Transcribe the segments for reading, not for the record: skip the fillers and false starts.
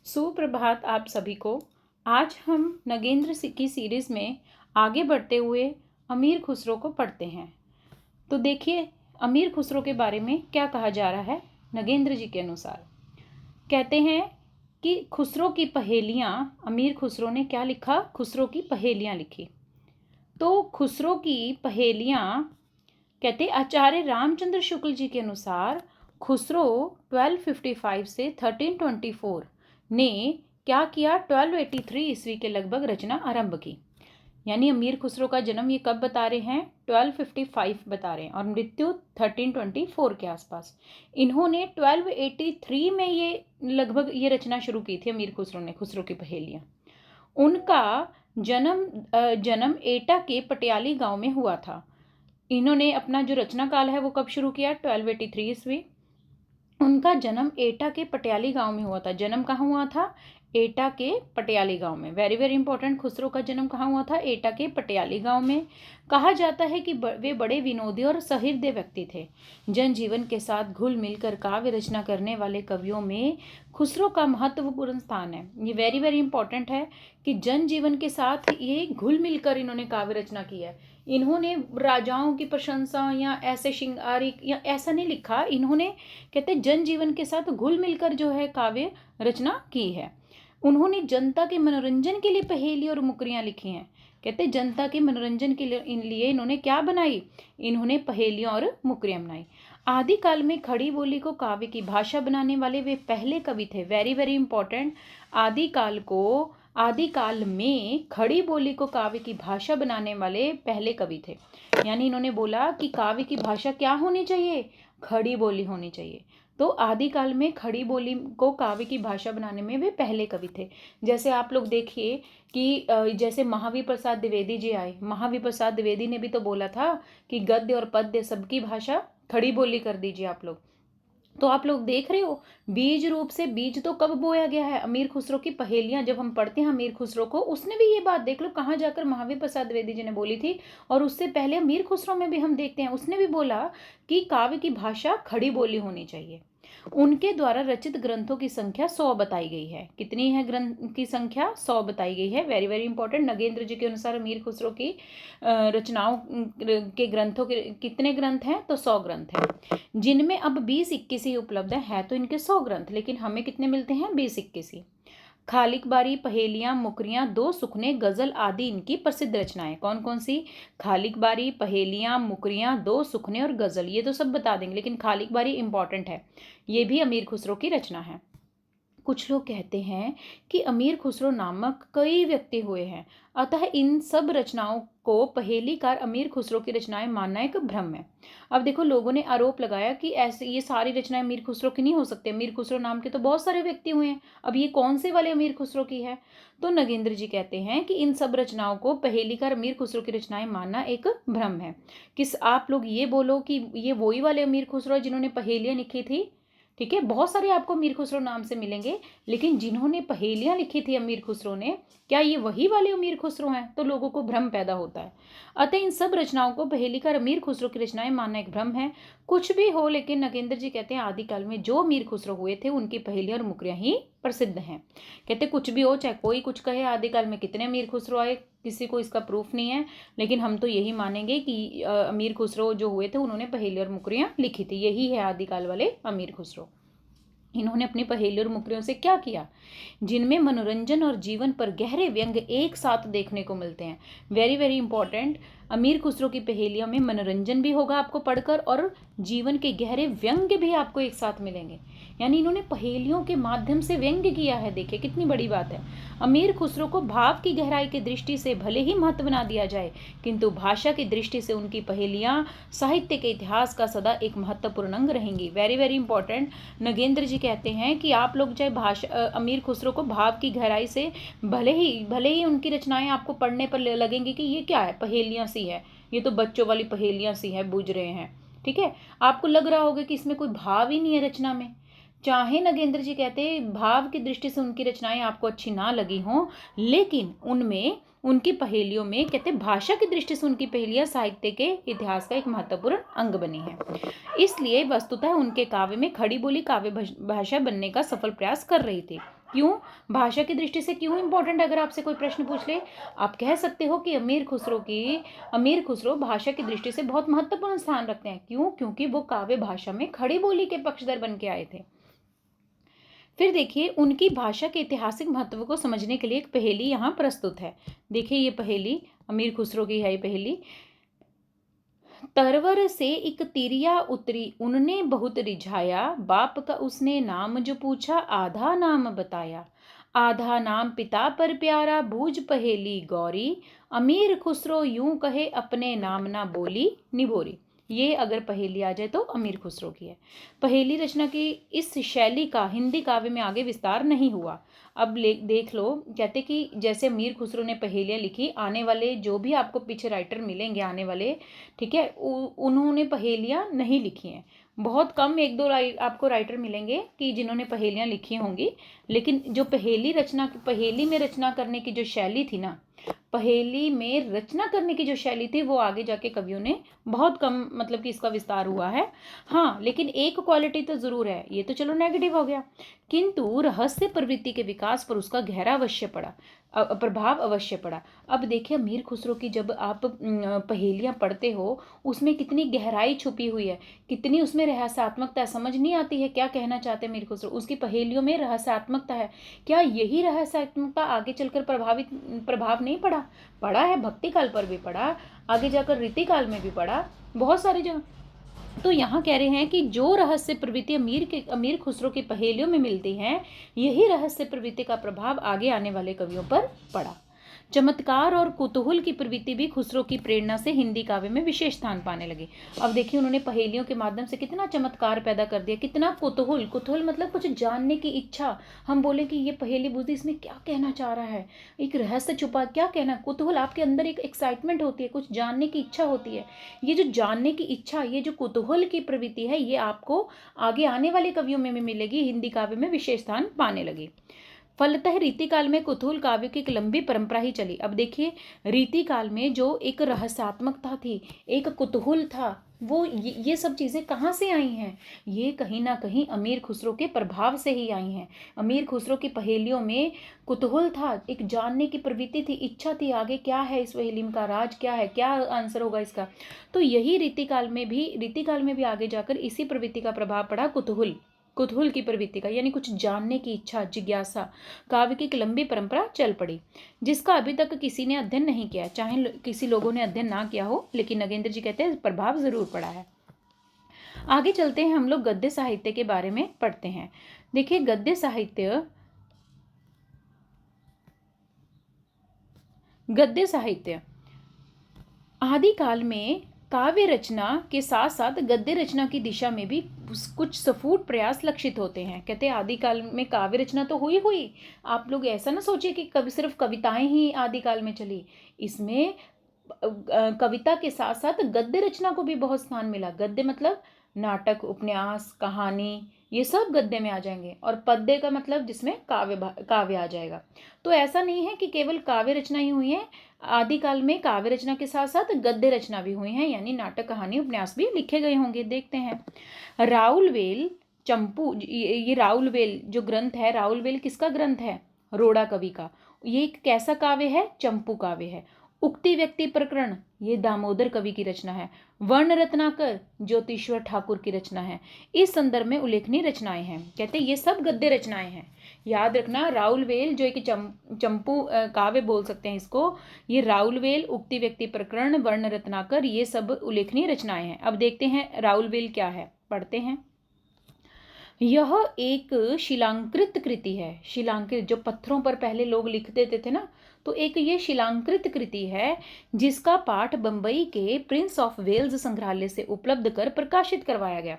सुप्रभात आप सभी को। आज हम नगेंद्र की सीरीज़ में आगे बढ़ते हुए अमीर खुसरो को पढ़ते हैं। तो देखिए अमीर खुसरो के बारे में क्या कहा जा रहा है। नगेंद्र जी के अनुसार कहते हैं कि खुसरो की पहेलियाँ, अमीर खुसरो ने क्या लिखा, खुसरो की पहेलियाँ लिखी। तो खुसरो की पहेलियाँ कहते आचार्य रामचंद्र शुक्ल जी के अनुसार खुसरो 1255 से 1324 ने क्या किया, 1283 ईस्वी के लगभग रचना आरंभ की। यानी अमीर खुसरो का जन्म ये कब बता रहे हैं, 1255 बता रहे हैं और मृत्यु 1324 के आसपास। इन्होंने 1283 में ये लगभग ये रचना शुरू की थी अमीर खुसरो ने, खुसरो की पहेलियाँ। उनका जन्म एटा के पटियाली गांव में हुआ था। इन्होंने अपना जो रचना काल है वो कब शुरू किया, 1283 ईस्वी। उनका जन्म एटा के पटियाली गांव में हुआ था। जन्म कहाँ हुआ था, एटा के पटियाली गांव में। वेरी वेरी इंपॉर्टेंट, खुसरो का जन्म कहाँ हुआ था, एटा के पटियाली गांव में। कहा जाता है कि वे बड़े विनोदी और सहृदय व्यक्ति थे। जनजीवन के साथ घुल मिलकर काव्य रचना करने वाले कवियों में खुसरो का महत्वपूर्ण स्थान है। ये वेरी वेरी इंपॉर्टेंट है कि जनजीवन के साथ ये घुल मिलकर इन्होंने काव्य रचना की है। इन्होंने राजाओं की प्रशंसा या ऐसे श्रृंगारिक या ऐसा नहीं लिखा, इन्होंने कहते जनजीवन के साथ घुल मिलकर जो है काव्य रचना की है। उन्होंने जनता के मनोरंजन के लिए पहेली और मुकरियां लिखी हैं। कहते जनता के मनोरंजन के लिए इन्होंने क्या बनाई, इन्होंने पहेलियां और मुकरियां बनाई। आदिकाल में खड़ी बोली को काव्य की भाषा बनाने वाले वे पहले कवि थे। वेरी वेरी इंपॉर्टेंट, आदिकाल में खड़ी बोली को काव्य की भाषा बनाने वाले पहले कवि थे। यानी इन्होंने बोला कि काव्य की भाषा क्या होनी चाहिए, खड़ी बोली होनी चाहिए। तो आदिकाल में खड़ी बोली को काव्य की भाषा बनाने में वे पहले कवि थे। जैसे आप लोग देखिए कि जैसे महावीर प्रसाद द्विवेदी जी आए, महावीर प्रसाद द्विवेदी ने भी तो बोला था कि गद्य और पद्य सबकी भाषा खड़ी बोली कर दीजिए आप लोग। तो आप लोग देख रहे हो बीज रूप से बीज तो कब बोया गया है, अमीर खुसरो की पहेलियां जब हम पढ़ते हैं अमीर खुसरो को, उसने भी ये बात देख लो कहाँ जाकर महावीर प्रसाद द्विवेदी जी ने बोली थी। और उससे पहले अमीर खुसरो में भी हम देखते हैं उसने भी बोला कि काव्य की भाषा खड़ी बोली होनी चाहिए। उनके द्वारा रचित ग्रंथों की संख्या 100 बताई गई है। कितनी है ग्रंथ की संख्या, 100 बताई गई है। वेरी वेरी इंपॉर्टेंट, नगेंद्र जी के अनुसार अमीर खुसरो की रचनाओं के ग्रंथों के कितने ग्रंथ हैं, तो 100 ग्रंथ हैं, जिनमें अब 20-21 ही उपलब्ध है तो इनके 100 ग्रंथ, लेकिन हमें कितने मिलते हैं, 20-21 ही। खालिकबारी, पहेलियां, मुकरियां, दो सुखने, गजल आदि इनकी प्रसिद्ध रचनाएं। कौन कौन सी, खालिकबारी, पहेलियां, मुकरियां, दो सुखने और गजल, ये तो सब बता देंगे, लेकिन खालिकबारी इंपॉर्टेंट है, ये भी अमीर खुसरो की रचना है। कुछ लोग कहते हैं कि अमीर खुसरो नामक कई व्यक्ति हुए हैं, अतः इन सब रचनाओं को पहेलीकार अमीर खुसरो की रचनाएं मानना एक भ्रम है। अब देखो लोगों ने आरोप लगाया कि ऐसे ये सारी रचनाएं अमीर खुसरो की नहीं हो सकती, अमीर खुसरो नाम के तो बहुत सारे व्यक्ति हुए हैं, अब ये कौन से वाले अमीर खुसरो की है। तो नगेंद्र जी कहते हैं कि इन सब रचनाओं को पहेलीकार अमीर खुसरो की रचनाएं मानना एक भ्रम है। किस आप लोग ये बोलो कि ये वही वाले अमीर खुसरो जिन्होंने पहेलियां लिखी थी, ठीक है, बहुत सारे आपको अमीर खुसरो नाम से मिलेंगे, लेकिन जिन्होंने पहेलियां लिखी थी अमीर खुसरो ने, क्या ये वही वाले अमीर खुसरो हैं, तो लोगों को भ्रम पैदा होता है। अतः इन सब रचनाओं को पहेलीकार अमीर खुसरो की रचनाएं मानना एक भ्रम है। कुछ भी हो, लेकिन नगेंद्र जी कहते हैं आदिकाल में जो अमीर खुसरो हुए थे उनकी पहेलियां और मुकरियां ही प्रसिद्ध हैं। कहते कुछ भी हो, चाहे कोई कुछ कहे, आदिकाल में कितने अमीर खुसरो आए किसी को इसका प्रूफ नहीं है, लेकिन हम तो यही मानेंगे कि अमीर खुसरो जो हुए थे उन्होंने पहेली और मुकरियां लिखी थी, यही है आदिकाल वाले अमीर खुसरो। इन्होंने अपनी पहेली और मुकरियों से क्या किया, जिनमें मनोरंजन और जीवन पर गहरे व्यंग एक साथ देखने को मिलते हैं। वेरी वेरी इंपॉर्टेंट, अमीर खुसरो की पहेलियों में मनोरंजन भी होगा आपको पढ़कर और जीवन के गहरे व्यंग भी आपको एक साथ मिलेंगे। यानी इन्होंने पहेलियों के माध्यम से व्यंग किया है, देखिए कितनी बड़ी बात है। अमीर खुसरो को भाव की गहराई की दृष्टि से भले ही महत्व ना दिया जाए, किंतु भाषा की दृष्टि से उनकी पहेलियां साहित्य के इतिहास का सदा एक महत्वपूर्ण अंग रहेंगी। वेरी वेरी इंपॉर्टेंट, नगेंद्र जी कहते हैं कि आप लोग चाहे अमीर खुसरो को भाव की गहराई से भले ही उनकी रचनाएं आपको पढ़ने पर लगेंगी कि ये क्या है, पहेलियां सी है, ये तो बच्चों वाली पहेलियां सी है, बूझ रहे हैं, ठीक है, आपको लग रहा होगा कि इसमें कोई भाव ही नहीं है रचना में, चाहे नगेंद्र जी कहते भाव की दृष्टि से उनकी रचनाएं आपको अच्छी ना लगी हों, लेकिन उनमें उनकी पहेलियों में कहते भाषा की दृष्टि से उनकी पहेलियां साहित्य के इतिहास का एक महत्वपूर्ण अंग बनी है। इसलिए वस्तुतः उनके काव्य में खड़ी बोली काव्य भाषा बनने का सफल प्रयास कर रही थी। क्यों? भाषा की दृष्टि से क्यों इंपॉर्टेंट? अगर आपसे कोई प्रश्न पूछ ले, आप कह सकते हो कि अमीर खुसरो भाषा की दृष्टि से बहुत महत्वपूर्ण स्थान रखते हैं। क्यों? क्योंकि वो काव्य भाषा में खड़ी बोली के पक्षधर बन के आए थे। फिर देखिए, उनकी भाषा के ऐतिहासिक महत्व को समझने के लिए एक पहेली यहाँ प्रस्तुत है। देखिए ये पहेली अमीर खुसरो की है। ये पहेली, तरवर से एक तिरिया उतरी उनने बहुत रिझाया, बाप का उसने नाम जो पूछा आधा नाम बताया, आधा नाम पिता पर प्यारा बूझ पहेली गौरी, अमीर खुसरो यूं कहे अपने नाम ना बोली निभोरी। ये अगर पहेली आ जाए तो अमीर खुसरो की है। पहेली रचना की इस शैली का हिंदी काव्य में आगे विस्तार नहीं हुआ। अब देख लो, कहते कि जैसे अमीर खुसरो ने पहेलियां लिखी, आने वाले जो भी आपको पीछे राइटर मिलेंगे आने वाले, ठीक है, उन्होंने पहेलियां नहीं लिखी हैं। बहुत कम एक दो आपको राइटर मिलेंगे कि जिन्होंने पहेलियां लिखी होंगी, लेकिन जो पहेली में रचना करने की जो शैली थी ना, पहेली में रचना करने की जो शैली थी, वो आगे जाके कवियों ने बहुत कम, मतलब कि इसका विस्तार हुआ है। हाँ, लेकिन एक क्वालिटी तो जरूर है, ये तो चलो नेगेटिव हो गया, किंतु रहस्य प्रवृत्ति के विकास पर उसका गहरा प्रभाव अवश्य पड़ा। अब देखिए, अमीर खुसरो की जब आप पहेलियां पढ़ते हो, उसमें कितनी गहराई छुपी हुई है, कितनी उसमें रहस्यात्मकता है। समझ नहीं आती है क्या कहना चाहते हैं अमीर खुसरो। उसकी पहेलियों में रहस्यात्मकता है। क्या यही रहस्यात्मकता आगे चलकर प्रभाव नहीं पड़ा है, भक्ति काल पर भी पड़ा, आगे जाकर रीति काल में भी पड़ा, बहुत सारी जगह। तो यहाँ कह रहे हैं कि जो रहस्य प्रवृत्ति अमीर खुसरो की पहेलियों में मिलती हैं, यही रहस्य प्रवृत्ति का प्रभाव आगे आने वाले कवियों पर पड़ा। चमत्कार और कुतूहल की प्रवृत्ति भी खुसरो की प्रेरणा से हिंदी काव्य में विशेष स्थान पाने लगी। अब देखिए, उन्होंने पहेलियों के माध्यम से कितना चमत्कार पैदा कर दिया, कितना कुतूहल मतलब कुछ जानने की इच्छा। हम बोले कि ये पहेली बुझी, इसमें क्या कहना चाह रहा है, एक रहस्य छुपा, क्या कहना। कुतूहल, आपके अंदर एक एक्साइटमेंट होती है, कुछ जानने की इच्छा होती है। ये जो जानने की इच्छा, ये जो कुतूहल की प्रवृत्ति है, ये आपको आगे आने वाले कवियों में भी मिलेगी, हिंदी काव्य में विशेष स्थान पाने लगी। फलतः रीतिकाल में कुतूहल काव्य की एक लंबी परंपरा ही चली। अब देखिए, रीतिकाल में जो एक रहस्यात्मकता थी, एक कुतूहल था, वो ये सब चीज़ें कहाँ से आई हैं? ये कहीं ना कहीं अमीर खुसरो के प्रभाव से ही आई हैं। अमीर खुसरो की पहेलियों में कुतूहल था, एक जानने की प्रवृत्ति थी, इच्छा थी, आगे क्या है इस पहेली का राज, क्या है, क्या आंसर होगा इसका। तो यही रीतिकाल में भी आगे जाकर इसी प्रवृत्ति का प्रभाव पड़ा, कुतूहल की प्रवृत्ति का, यानी कुछ जानने की इच्छा, जिज्ञासा। काव्य की एक लंबी परंपरा चल पड़ी, जिसका अभी तक किसी ने अध्ययन नहीं किया। चाहे किसी लोगों ने अध्ययन ना किया हो, लेकिन नगेंद्र जी कहते हैं प्रभाव जरूर पड़ा है। आगे चलते हैं, हम लोग गद्य साहित्य के बारे में पढ़ते हैं। देखिए, गद्य साहित्य आदिकाल में काव्य रचना के साथ साथ गद्य रचना की दिशा में भी कुछ सफूट प्रयास लक्षित होते हैं। कहते हैं आदिकाल में काव्य रचना तो हुई, आप लोग ऐसा ना सोचिए कि सिर्फ कविताएं ही आदिकाल में चली। इसमें कविता के साथ साथ गद्य रचना को भी बहुत स्थान मिला। गद्य मतलब नाटक, उपन्यास, कहानी, ये सब गद्य में आ जाएंगे। और पद्य का मतलब जिसमें काव्य आ जाएगा। तो ऐसा नहीं है कि केवल काव्य रचना ही हुई है, आदिकाल में काव्य रचना के साथ साथ गद्य रचना भी हुई है, यानी नाटक, कहानी, उपन्यास भी लिखे गए होंगे। देखते हैं, राउलवेल चंपू, ये राउलवेल जो ग्रंथ है, राउलवेल किसका ग्रंथ है? रोड़ा कवि का। ये एक कैसा काव्य है? चंपू काव्य है। उक्ति व्यक्ति प्रकरण, ये दामोदर कवि की रचना है। वर्ण रत्नाकर ज्योतिश्वर ठाकुर की रचना है। इस संदर्भ में उल्लेखनीय रचनाएं हैं। कहते ये सब गद्य रचनाएं हैं। याद रखना, राउलवेल जो एक चंपू काव्य बोल सकते हैं इसको, ये राउलवेल, उक्ति व्यक्ति प्रकरण, वर्ण रत्नाकर, ये सब उल्लेखनीय रचनाएं हैं। अब देखते हैं राउलवेल क्या है, पढ़ते हैं। यह एक शिलांकृत कृति है। शिलांकृत, जो पत्थरों पर पहले लोग लिख देते थे ना, तो एक ये शिलांकृत कृति है, जिसका पाठ बंबई के प्रिंस ऑफ वेल्स संग्रहालय से उपलब्ध कर प्रकाशित करवाया गया।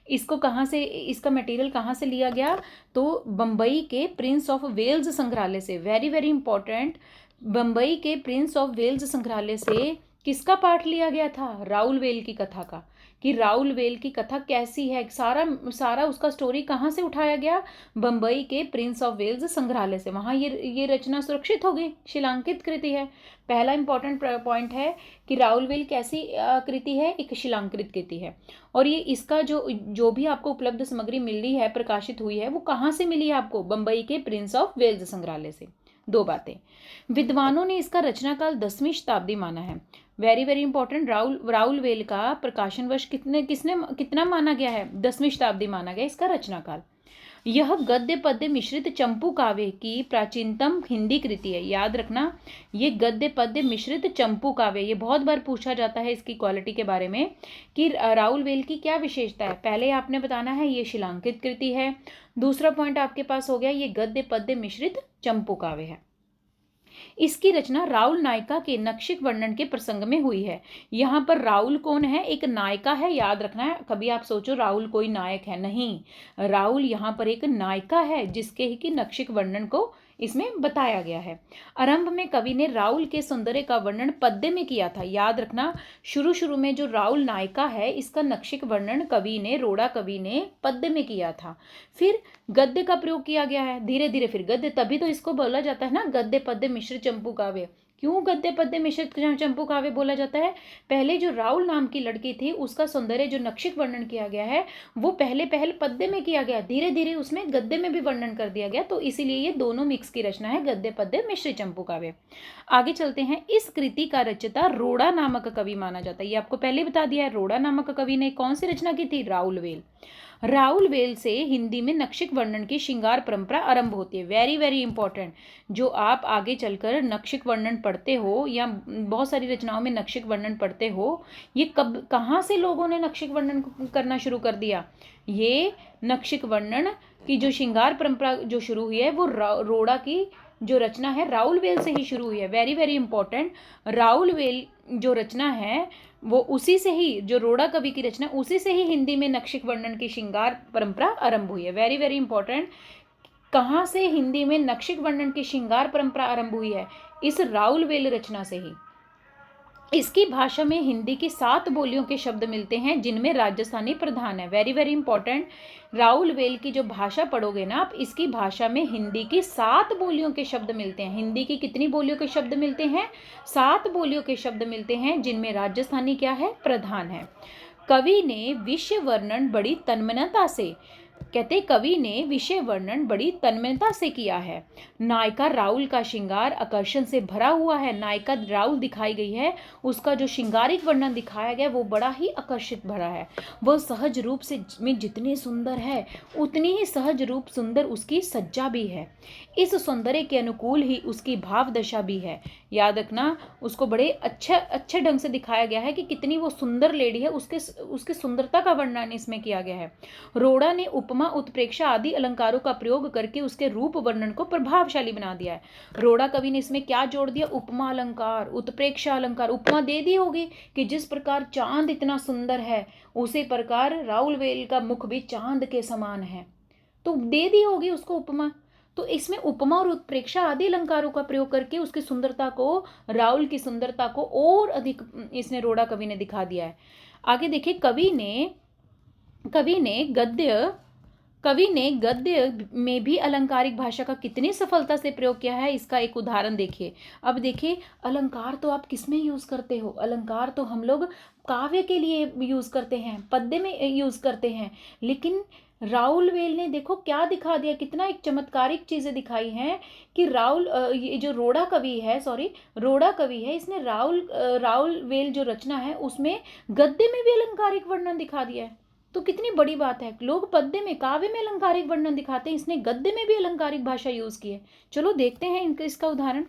इसको कहाँ से, इसका मटेरियल कहाँ से लिया गया? तो बंबई के प्रिंस ऑफ वेल्स संग्रहालय से। वेरी वेरी इंपॉर्टेंट, बंबई के प्रिंस ऑफ वेल्स संग्रहालय से किसका पाठ लिया गया था? राउलवेल की कथा का। कि राउल वेल की कथा कैसी है, सारा सारा उसका स्टोरी कहाँ से उठाया गया, बम्बई के प्रिंस ऑफ वेल्स संग्रहालय से। वहाँ ये रचना सुरक्षित हो गई, शिलांकित कृति है। पहला इंपॉर्टेंट पॉइंट है कि राउल वेल कैसी कृति है, एक शिलांकित कृति है। और ये इसका जो भी आपको उपलब्ध सामग्री मिल रही है, प्रकाशित हुई है, वो कहाँ से मिली है आपको, बम्बई के प्रिंस ऑफ वेल्स संग्रहालय से। दो बातें, विद्वानों ने इसका रचनाकाल 10वीं शताब्दी माना है। Very very important, Raul well का प्रकाशन वर्ष कितना माना गया है, 10वीं शताब्दी माना गया इसका रचनाकाल। यह गद्य पद्य मिश्रित चंपू काव्य की प्राचीनतम हिंदी कृति है। याद रखना, ये गद्य पद्य मिश्रित चंपू काव्य, ये बहुत बार पूछा जाता है इसकी क्वालिटी के बारे में कि राउल वेल की क्या विशेषता है। पहले आपने बताना है ये शिलांकित कृति है। दूसरा पॉइंट आपके पास हो गया ये गद्य पद्य मिश्रित चंपू काव्य है। इसकी रचना राउल नायिका के नक्षिक वर्णन के प्रसंग में हुई है। यहाँ पर राउल कौन है, एक नायिका है, याद रखना है। कभी आप सोचो राउल कोई नायक है, नहीं, राउल यहाँ पर एक नायिका है जिसके ही की नक्षिक वर्णन को इसमें बताया गया है। आरंभ में कवि ने राउल के सौंदर्य का वर्णन पद्य में किया था। याद रखना, शुरू में जो राउल नायिका है इसका नक्षिक वर्णन रोड़ा कवि ने पद्य में किया था। फिर गद्य का प्रयोग किया गया है, धीरे धीरे फिर गद्य, तभी तो इसको बोला जाता है ना गद्य पद्य मिश्रित चंपू काव्य। क्यों गद्य पद्य मिश्रित चंपू काव्य बोला जाता है, पहले जो राउल नाम की लड़की थी उसका सौंदर्य जो नक्षिक वर्णन किया गया है वो पहले पद्य में किया गया, धीरे धीरे उसमें गद्य में भी वर्णन कर दिया गया, तो इसीलिए ये दोनों मिक्स की रचना है, गद्य पद्य मिश्रित चंपू काव्य। आगे चलते हैं। इस कृति का रचयिता रोड़ा नामक कवि माना जाता है। ये आपको पहले बता दिया है, रोड़ा नामक कवि ने कौन सी रचना की थी, राउल वेल। राउल वेल से हिंदी में नक्षिक वर्णन की श्रृंगार परंपरा आरंभ होती है। वेरी वेरी इंपॉर्टेंट, जो आप आगे चलकर नक्षिक वर्णन पढ़ते हो या बहुत सारी रचनाओं में नक्षिक वर्णन पढ़ते हो, ये कहाँ से लोगों ने नक्षिक वर्णन करना शुरू कर दिया, ये नक्षिक वर्णन की जो श्रृंगार परंपरा जो शुरू हुई है वो रोड़ा की जो रचना है राउल वेल से ही शुरू हुई है। Very very important, Raul well जो रचना है वो उसी से ही, जो रोड़ा कवि की रचना उसी से ही हिंदी में नक्षिक वर्णन की श्रृंगार परंपरा आरंभ हुई है। वेरी वेरी इंपॉर्टेंट, कहाँ से हिंदी में नक्षिक वर्णन की श्रृंगार परंपरा आरंभ हुई है, इस राउल वेल रचना से ही। इसकी भाषा में हिंदी की 7 बोलियों के शब्द मिलते हैं जिनमें राजस्थानी प्रधान है। Very very important, Raul well की जो भाषा पढ़ोगे ना आप, इसकी भाषा में हिंदी की 7 बोलियों के शब्द मिलते हैं। हिंदी की कितनी बोलियों के शब्द मिलते हैं, 7 बोलियों के शब्द मिलते हैं जिनमें राजस्थानी क्या है, प्रधान है। कवि ने विषय वर्णन बड़ी तन्मयता से, कहते कवि ने विषय वर्णन बड़ी तन्मयता से किया है। नायिका राउल का श्रृंगार आकर्षण से भरा हुआ है। नायिका राउल दिखाई गई है, उसका जो श्रृंगारिक वर्णन दिखाया गया वो बड़ा ही आकर्षित भरा है। वह सहज रूप से में जितनी सुंदर है उतनी ही सहज रूप सुंदर उसकी सज्जा भी है। इस सौंदर्य के अनुकूल ही उसकी भाव दशा भी है। याद रखना, उसको बड़े अच्छे ढंग से दिखाया गया है कि कितनी वो सुंदर लेडी है, उसके सुंदरता का वर्णन इसमें किया गया है। रोड़ा ने उपमा उत्प्रेक्षा आदि अलंकारों का प्रयोग करके उसके रूप वर्णन को प्रभावशाली बना दिया है। रोड़ा कवि ने इसमें क्या जोड़ दिया, उपमा अलंकार, उत्प्रेक्षा अलंकार। उपमा दे दी होगी कि जिस प्रकार चांद इतना सुंदर है उसी प्रकार राउल वेल का मुख भी चांद के समान है, तो दे दी होगी उसको उपमा। तो इसमें उपमा और उत्प्रेक्षा आदि अलंकारों का प्रयोग करके उसकी सुंदरता को, राउल की सुंदरता को और अधिक इसने रोड़ा कवि ने दिखा दिया है। आगे देखिए, कवि ने गद्य में भी अलंकारिक भाषा का कितनी सफलता से प्रयोग किया है, इसका एक उदाहरण देखिए। अब देखिए, अलंकार तो आप किस में यूज करते हो, अलंकार तो हम लोग काव्य के लिए यूज करते हैं, पद्य में यूज करते हैं, लेकिन राउल वेल ने देखो क्या दिखा दिया, कितना एक चमत्कारिक चीजें दिखाई हैं कि ये जो रोड़ा कवि है, इसने राउल वेल जो रचना है उसमें गद्य में भी अलंकारिक वर्णन दिखा दिया है। तो कितनी बड़ी बात है, लोग पद्य में काव्य में अलंकारिक वर्णन दिखाते हैं, इसने गद्य में भी अलंकारिक भाषा यूज की है। चलो देखते हैं इसका उदाहरण।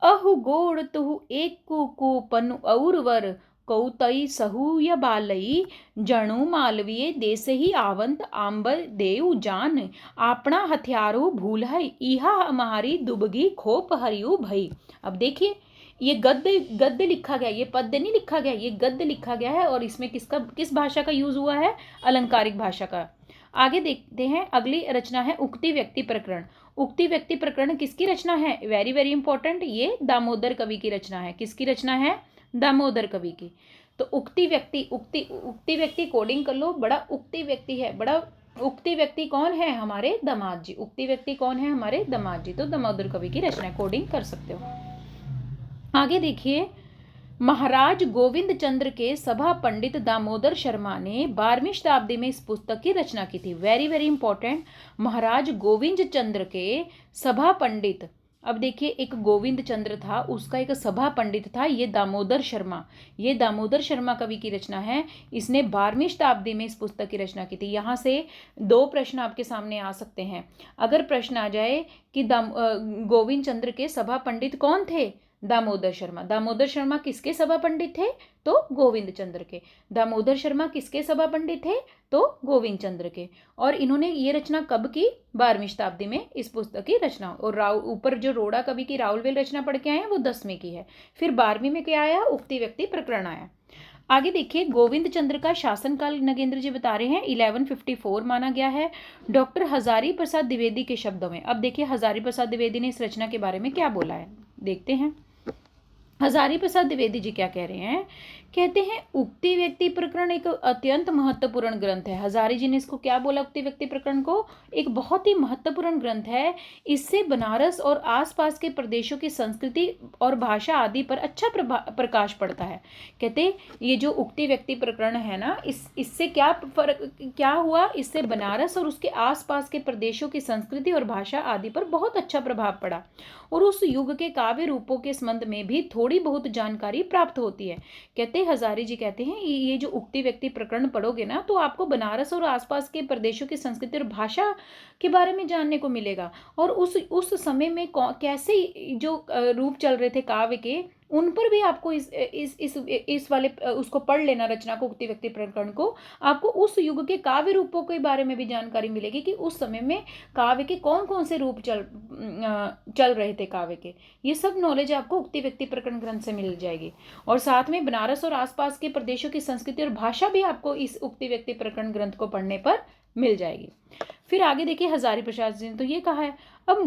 अहु गोड़ तुहु एक कुपन और वर कौतई सहु या बालई जणु मालवीय देश ही आवंत आंबर देव जान आपना हथियारो भूल है इहा हमारी दुबगी खोप हरियु भई। अब देखिए, ये गद्य लिखा गया, ये पद्य नहीं लिखा गया, ये गद्य लिखा गया है और इसमें किस भाषा का यूज हुआ है, अलंकारिक भाषा का। आगे देखते हैं, अगली रचना है उक्ति व्यक्ति प्रकरण। उक्ति व्यक्ति प्रकरण किसकी रचना है, वेरी वेरी इंपॉर्टेंट, ये दामोदर कवि की रचना है। किसकी रचना है, दामोदर कवि की। तो उक्ति व्यक्ति, उक्ति व्यक्ति कोडिंग कर लो, बड़ा उक्ति व्यक्ति है, बड़ा उक्ति व्यक्ति कौन है? हमारे दामाद जी। उक्ति व्यक्ति कौन है? हमारे दामाद जी। तो दामोदर कवि की रचना कोडिंग कर सकते हो। आगे देखिए, महाराज गोविंद चंद्र के सभा पंडित दामोदर शर्मा ने 12वीं शताब्दी में इस पुस्तक की रचना की थी। वेरी वेरी इंपॉर्टेंट, महाराज गोविंद चंद्र के सभा पंडित। अब देखिए, एक गोविंद चंद्र था, उसका एक सभा पंडित था, ये दामोदर शर्मा। ये दामोदर शर्मा कवि की रचना है। इसने 12वीं शताब्दी में इस पुस्तक की रचना की थी। यहाँ से 2 प्रश्न आपके सामने आ सकते हैं। अगर प्रश्न आ जाए कि गोविंद चंद्र के सभा पंडित कौन थे? दामोदर शर्मा। दामोदर शर्मा किसके सभा पंडित थे? तो गोविंद चंद्र के। दामोदर शर्मा किसके सभा पंडित थे? तो गोविंद चंद्र के। और इन्होंने ये रचना कब की? 12वीं शताब्दी में इस पुस्तक की रचना। और ऊपर जो रोड़ा कवि की राउलवेल रचना पढ़ के आए हैं वो 10वीं की है। फिर 12वीं में क्या आया? उक्ति व्यक्ति प्रकरण आया। आगे देखिए, गोविंद चंद्र का शासनकाल नगेंद्र जी बता रहे हैं 1154 माना गया है डॉक्टर हजारी प्रसाद द्विवेदी के शब्दों में। अब देखिए, हजारी प्रसाद द्विवेदी ने इस रचना के बारे में क्या बोला है, देखते हैं। हजारी प्रसाद द्विवेदी जी क्या कह रहे हैं? कहते हैं, उक्ति व्यक्ति प्रकरण एक अत्यंत महत्वपूर्ण ग्रंथ है। हजारी जी ने इसको क्या बोला? उक्ति व्यक्ति प्रकरण को एक बहुत ही महत्वपूर्ण ग्रंथ है। इससे बनारस और आसपास के प्रदेशों की संस्कृति और भाषा आदि पर अच्छा प्रकाश पड़ता है। कहते ये जो उक्ति व्यक्ति प्रकरण है ना, इससे क्या हुआ? इससे बनारस और उसके आसपास के प्रदेशों की संस्कृति और भाषा आदि पर बहुत अच्छा प्रभाव पड़ा और उस युग के काव्य रूपों के संबंध में भी थोड़ी बहुत जानकारी प्राप्त होती है। कहते हजारी जी कहते हैं, ये जो उक्ति व्यक्ति प्रकरण पढ़ोगे ना, तो आपको बनारस और आसपास के प्रदेशों की संस्कृति और भाषा के बारे में जानने को मिलेगा और उस समय में कैसे जो रूप चल रहे थे काव्य के, उन पर भी आपको इस वाले उसको पढ़ लेना, रचना को, उक्ति व्यक्ति प्रकरण को। आपको उस युग के काव्य रूपों के बारे में भी जानकारी मिलेगी कि उस समय में काव्य के कौन कौन से रूप चल रहे थे काव्य के। ये सब नॉलेज आपको उक्ति व्यक्ति प्रकरण ग्रंथ से मिल जाएगी। और साथ में बनारस और आसपास के प्रदेशों की संस्कृति और भाषा भी आपको इस उक्ति व्यक्ति प्रकरण ग्रंथ को पढ़ने पर मिल जाएगी। फिर आगे देखिए, हजारी प्रसाद जी ने तो ये कहा है। अब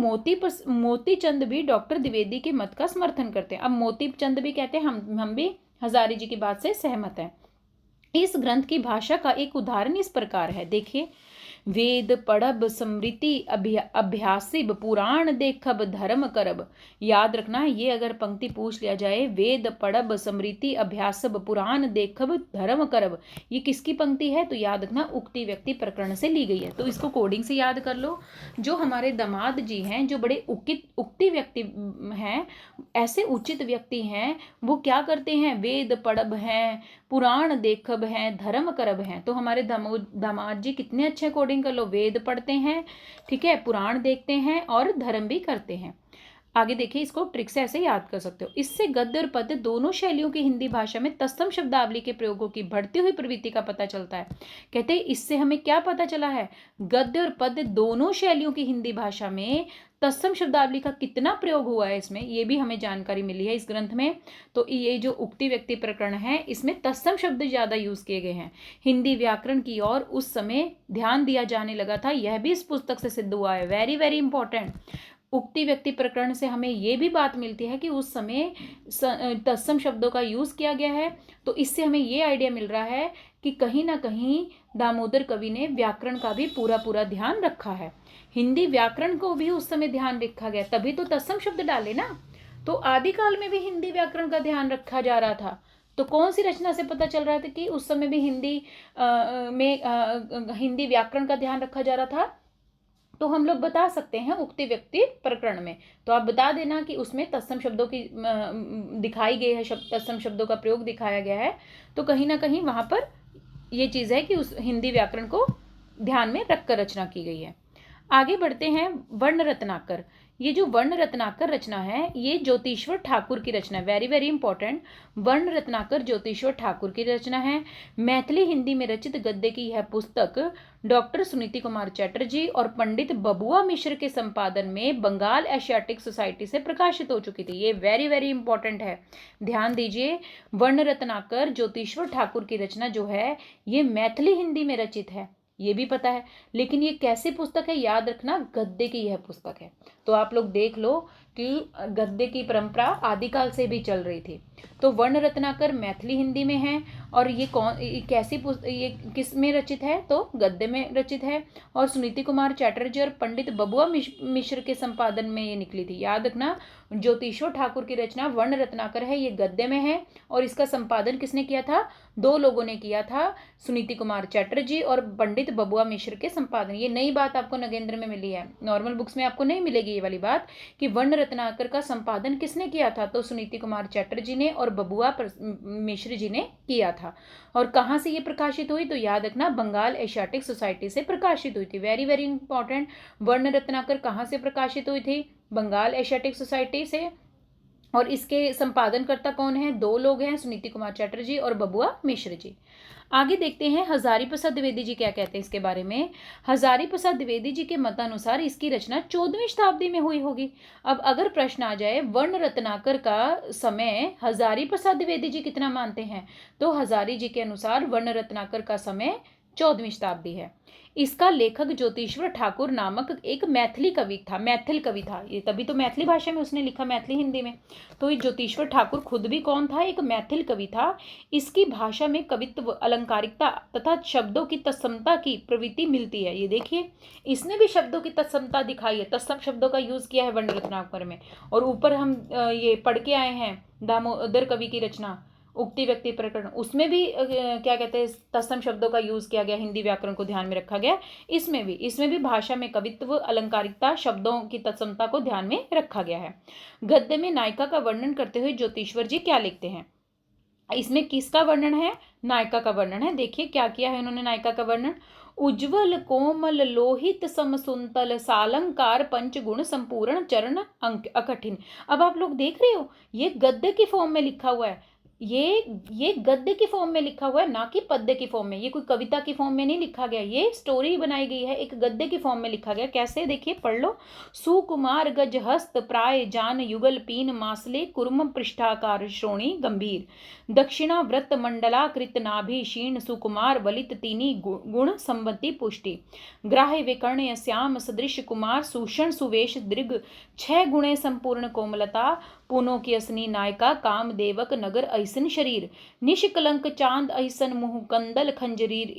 मोती चंद भी डॉक्टर द्विवेदी के मत का समर्थन करते हैं। अब मोती चंद भी कहते हैं हम भी हजारी जी की बात से सहमत हैं। इस ग्रंथ की भाषा का एक उदाहरण इस प्रकार है, देखिए। वेद पढ़ब स्मृति अभ्यासिब पुराण देखब धर्म करब। याद रखना है, ये अगर पंक्ति पूछ लिया जाए, वेद पढ़ब स्मृति अभ्यासब पुराण देखब धर्म करब, ये किसकी पंक्ति है? तो याद रखना, उक्ति व्यक्ति प्रकरण से ली गई है। तो इसको कोडिंग से याद कर लो। जो हमारे दामाद जी हैं, जो बड़े उक्ति व्यक्ति हैं, ऐसे उचित व्यक्ति हैं, वो क्या करते हैं? वेद पढ़ब हैं, पुराण देखब हैं, धर्म करब हैं। तो हमारे दामाद जी कितने अच्छे कोडिंग कर लो, वेद पढ़ते हैं, ठीक है, पुराण देखते हैं और धर्म भी करते हैं। आगे देखिए, इसको ट्रिक से ऐसे याद कर सकते हो। इससे गद्य और पद्य दोनों शैलियों की हिंदी भाषा में तत्सम शब्दावली के प्रयोगों की बढ़ती हुई प्रवृत्ति का पता चलता है। कहते हैं, इससे हमें क्या पता चला है? गद्य और पद्य दोनों शैलियों की हिंदी भाषा में तत्सम शब्दावली का कितना प्रयोग हुआ है, इसमें ये भी हमें जानकारी मिली है इस ग्रंथ में। तो ये जो उक्ति व्यक्ति प्रकरण है, इसमें तत्सम शब्द ज्यादा यूज किए गए हैं। हिंदी व्याकरण की ओर उस समय ध्यान दिया जाने लगा था, यह भी इस पुस्तक से सिद्ध हुआ है। Very very important. उक्ति व्यक्ति प्रकरण से हमें ये भी बात मिलती है कि उस समय तत्सम शब्दों का यूज किया गया है। तो इससे हमें ये आइडिया मिल रहा है कि कहीं ना कहीं दामोदर कवि ने व्याकरण का भी पूरा ध्यान रखा है। हिंदी व्याकरण को भी उस समय ध्यान रखा गया, तभी तो तत्सम शब्द डाले ना। तो आदिकाल में भी हिंदी व्याकरण का ध्यान रखा जा रहा था। तो कौन सी रचना से पता चल रहा था कि उस समय भी हिंदी व्याकरण का ध्यान रखा जा रहा था? तो हम लोग बता सकते हैं उक्ति व्यक्ति प्रकरण में। तो आप बता देना कि उसमें तत्सम शब्दों की दिखाई गई है, तत्सम शब्दों का प्रयोग दिखाया गया है। तो कहीं ना कहीं वहां पर ये चीज है कि उस हिंदी व्याकरण को ध्यान में रखकर रचना की गई है। आगे बढ़ते हैं, वर्ण रत्नाकर। ये जो वर्ण रत्नाकर रचना है, ये ज्योतिश्वर ठाकुर की रचना है। Very very important. वर्ण रत्नाकर ज्योतिश्वर ठाकुर की रचना है। मैथिली हिंदी में रचित गद्य की यह पुस्तक डॉक्टर सुनीति कुमार चैटर्जी और पंडित बबुआ मिश्र के संपादन में बंगाल एशियाटिक सोसाइटी से प्रकाशित हो चुकी थी। ये वेरी वेरी इंपॉर्टेंट है, ध्यान दीजिए। वर्ण रत्नाकर ज्योतिश्वर ठाकुर की रचना जो है, ये मैथिली हिंदी में रचित है, ये भी पता है। लेकिन ये कैसी पुस्तक है? याद रखना, गद्य की यह पुस्तक है। तो आप लोग देख लो कि गद्य की परंपरा आदिकाल से भी चल रही थी। तो वर्ण रत्नाकर मैथिली हिंदी में है और ये ये किस में रचित है, तो गद्य में रचित है। और सुनीति कुमार चैटर्जी और पंडित बबुआ मिश्र के संपादन में ये निकली थी। याद रखना, ज्योतिश्वर ठाकुर की रचना वर्ण रत्नाकर है, ये गद्य में है और इसका संपादन किसने किया था, दो लोगों ने किया था, सुनीति कुमार चैटर्जी और पंडित बबुआ मिश्र के संपादन। ये नई बात आपको नगेंद्र में मिली है, नॉर्मल बुक्स में आपको नहीं मिलेगी ये वाली बात कि वर्ण रत्नाकर का संपादन किसने किया था, तो सुनीति कुमार चैटर्जी ने और बबुआ मिश्र जी ने किया था। और कहाँ से ये प्रकाशित हुई, तो याद रखना बंगाल एशियाटिक सोसाइटी से प्रकाशित हुई थी। वेरी वेरी इंपॉर्टेंट, वर्ण रत्नाकर कहाँ से प्रकाशित हुई थी, बंगाल एशियाटिक सोसाइटी से। और इसके संपादनकर्ता कौन है, दो लोग हैं, सुनीति कुमार चैटर्जी और बबुआ मिश्र जी। आगे देखते हैं हजारी प्रसाद द्विवेदी जी क्या कहते हैं इसके बारे में। हजारी प्रसाद द्विवेदी जी के मतानुसार इसकी रचना 14वीं शताब्दी में हुई होगी। अब अगर प्रश्न आ जाए वर्ण रत्नाकर का समय हजारी प्रसाद द्विवेदी जी कितना मानते हैं, तो हजारी जी के अनुसार वर्ण रत्नाकर का समय 14वीं शताब्दी है। इसका लेखक ज्योतिश्वर ठाकुर नामक एक मैथिल कवि था, ये तभी तो मैथिली भाषा में उसने लिखा, मैथिली हिंदी में। तो ये ज्योतिश्वर ठाकुर खुद भी कौन था, एक मैथिल कवि था। इसकी भाषा में कवित्व, अलंकारिकता तथा शब्दों की तत्समता की प्रवृत्ति मिलती है। ये देखिए, इसने भी शब्दों की तत्समता दिखाई है, तत्सम शब्दों का यूज किया है वर्ण रत्नाकर में। और ऊपर हम ये पढ़ के आए हैं दामोदर कवि की रचना उक्ति व्यक्ति प्रकरण, उसमें भी क्या कहते हैं तत्सम शब्दों का यूज किया गया, हिंदी व्याकरण को ध्यान में रखा गया। इसमें भी भाषा में कवित्व, अलंकारिकता, शब्दों की तत्समता को ध्यान में रखा गया है। गद्य में नायिका का वर्णन करते हुए ज्योतिश्वर जी क्या लिखते हैं, इसमें किसका वर्णन है, नायिका का वर्णन है। देखिए क्या किया है उन्होंने नायिका का वर्णन, उज्ज्वल कोमल लोहित समसुंतल सालंकार पंचगुण संपूर्ण चरण अंक अकठिन। अब आप लोग देख रहे हो ये गद्य की फॉर्म में लिखा हुआ है, ये गद्य की फॉर्म में लिखा हुआ है, ना कि पद्य की फॉर्म में। ये कोई कविता की फॉर्म में नहीं लिखा गया, ये स्टोरी बनाई गई है, एक गद्य की फॉर्म में लिखा गया। कैसे, देखिए पढ़ लो। सुकुमार गज हस्त प्राय जान युगल पीन मासले कुर्म पृष्ठाकार श्रोणी गंभीर दक्षिणा व्रत मंडलाकृत नाभि क्षीण सुकुमार वलित तीनी गुण संबंधी पुष्टि ग्राह्य विकर्ण श्याम सदृश कुमार सूषण सुवेश दृग 6 गुणे संपूर्ण कोमलता पुनो की असनी नायिका काम देवक नगर ऐसन शरीर निष्कलंक चांद ऐसन मुंह कंदल खंजरीर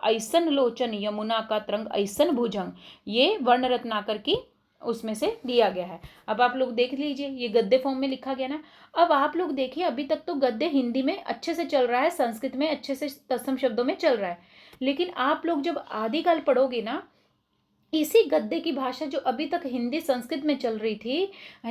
ऐसन लोचन यमुना का तरंग ऐसन भुजंग। ये वर्ण रत्नाकर की उसमें से दिया गया है। अब आप लोग देख लीजिए, ये गद्य फॉर्म में लिखा गया ना। अब आप लोग देखिए, अभी तक तो गद्य हिंदी में अच्छे से चल रहा है, संस्कृत में अच्छे से तत्सम शब्दों में चल रहा है, लेकिन आप लोग जब आदिकाल पढ़ोगे ना, इसी गद्य की भाषा जो अभी तक हिंदी संस्कृत में चल रही थी,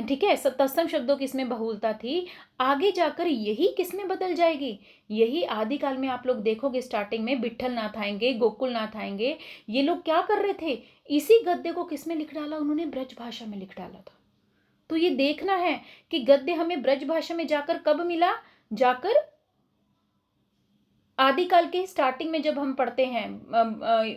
ठीक है, तत्सम शब्दों की इसमें बहुलता थी, आगे जाकर यही किसमें बदल जाएगी, यही आदिकाल में आप लोग देखोगे स्टार्टिंग में विट्ठल नाथ आएंगे, गोकुल नाथ आएंगे, ये लोग क्या कर रहे थे, इसी गद्य को किसमें लिख डाला, उन्होंने ब्रज भाषा में लिख डाला था। तो ये देखना है कि गद्य हमें ब्रज भाषा में जाकर कब मिला, जाकर आदिकाल के स्टार्टिंग में जब हम पढ़ते हैं,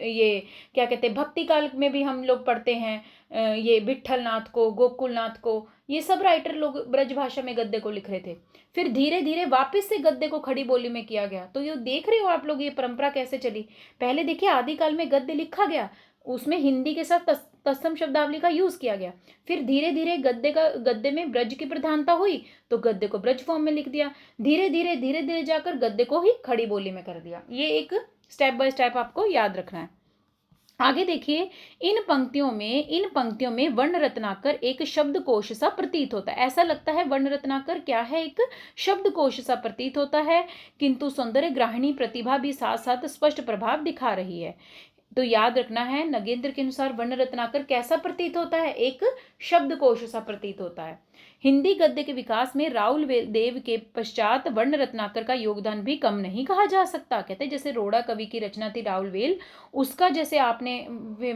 ये क्या कहते हैं, भक्ति काल में भी हम लोग पढ़ते हैं ये विट्ठल नाथ को, गोकुल नाथ को, ये सब राइटर लोग ब्रज भाषा में गद्य को लिख रहे थे। फिर धीरे धीरे वापस से गद्य को खड़ी बोली में किया गया। तो ये देख रहे हो आप लोग ये परंपरा कैसे चली। पहले देखिए आदिकाल में गद्य लिखा गया, उसमें हिंदी के साथ तत्सम शब्दावली का यूज किया गया, फिर धीरे धीरे गद्य में ब्रज की प्रधानता हुई तो गद्य को ब्रज फॉर्म में लिख दिया, धीरे धीरे जाकर गद्य को ही खड़ी बोली में कर दिया। ये एक स्टेप बाय स्टेप आपको याद रखना है। आगे देखिए, इन पंक्तियों में वर्ण रत्नाकर एक शब्दकोश सा प्रतीत होता है। ऐसा लगता है वर्ण रत्नाकर क्या है, एक शब्दकोश सा प्रतीत होता है, किंतु सौंदर्य ग्राहिणी प्रतिभा भी साथ साथ स्पष्ट प्रभाव दिखा रही है। तो याद रखना है, नगेंद्र के अनुसार वर्ण रत्नाकर कैसा प्रतीत होता है, एक शब्दकोश सा प्रतीत होता है। हिंदी गद्य के विकास में राउल देव के पश्चात वर्ण रत्नाकर का योगदान भी कम नहीं कहा जा सकता। कहते हैं जैसे रोड़ा कवि की रचना थी राउल वेल, उसका जैसे आपने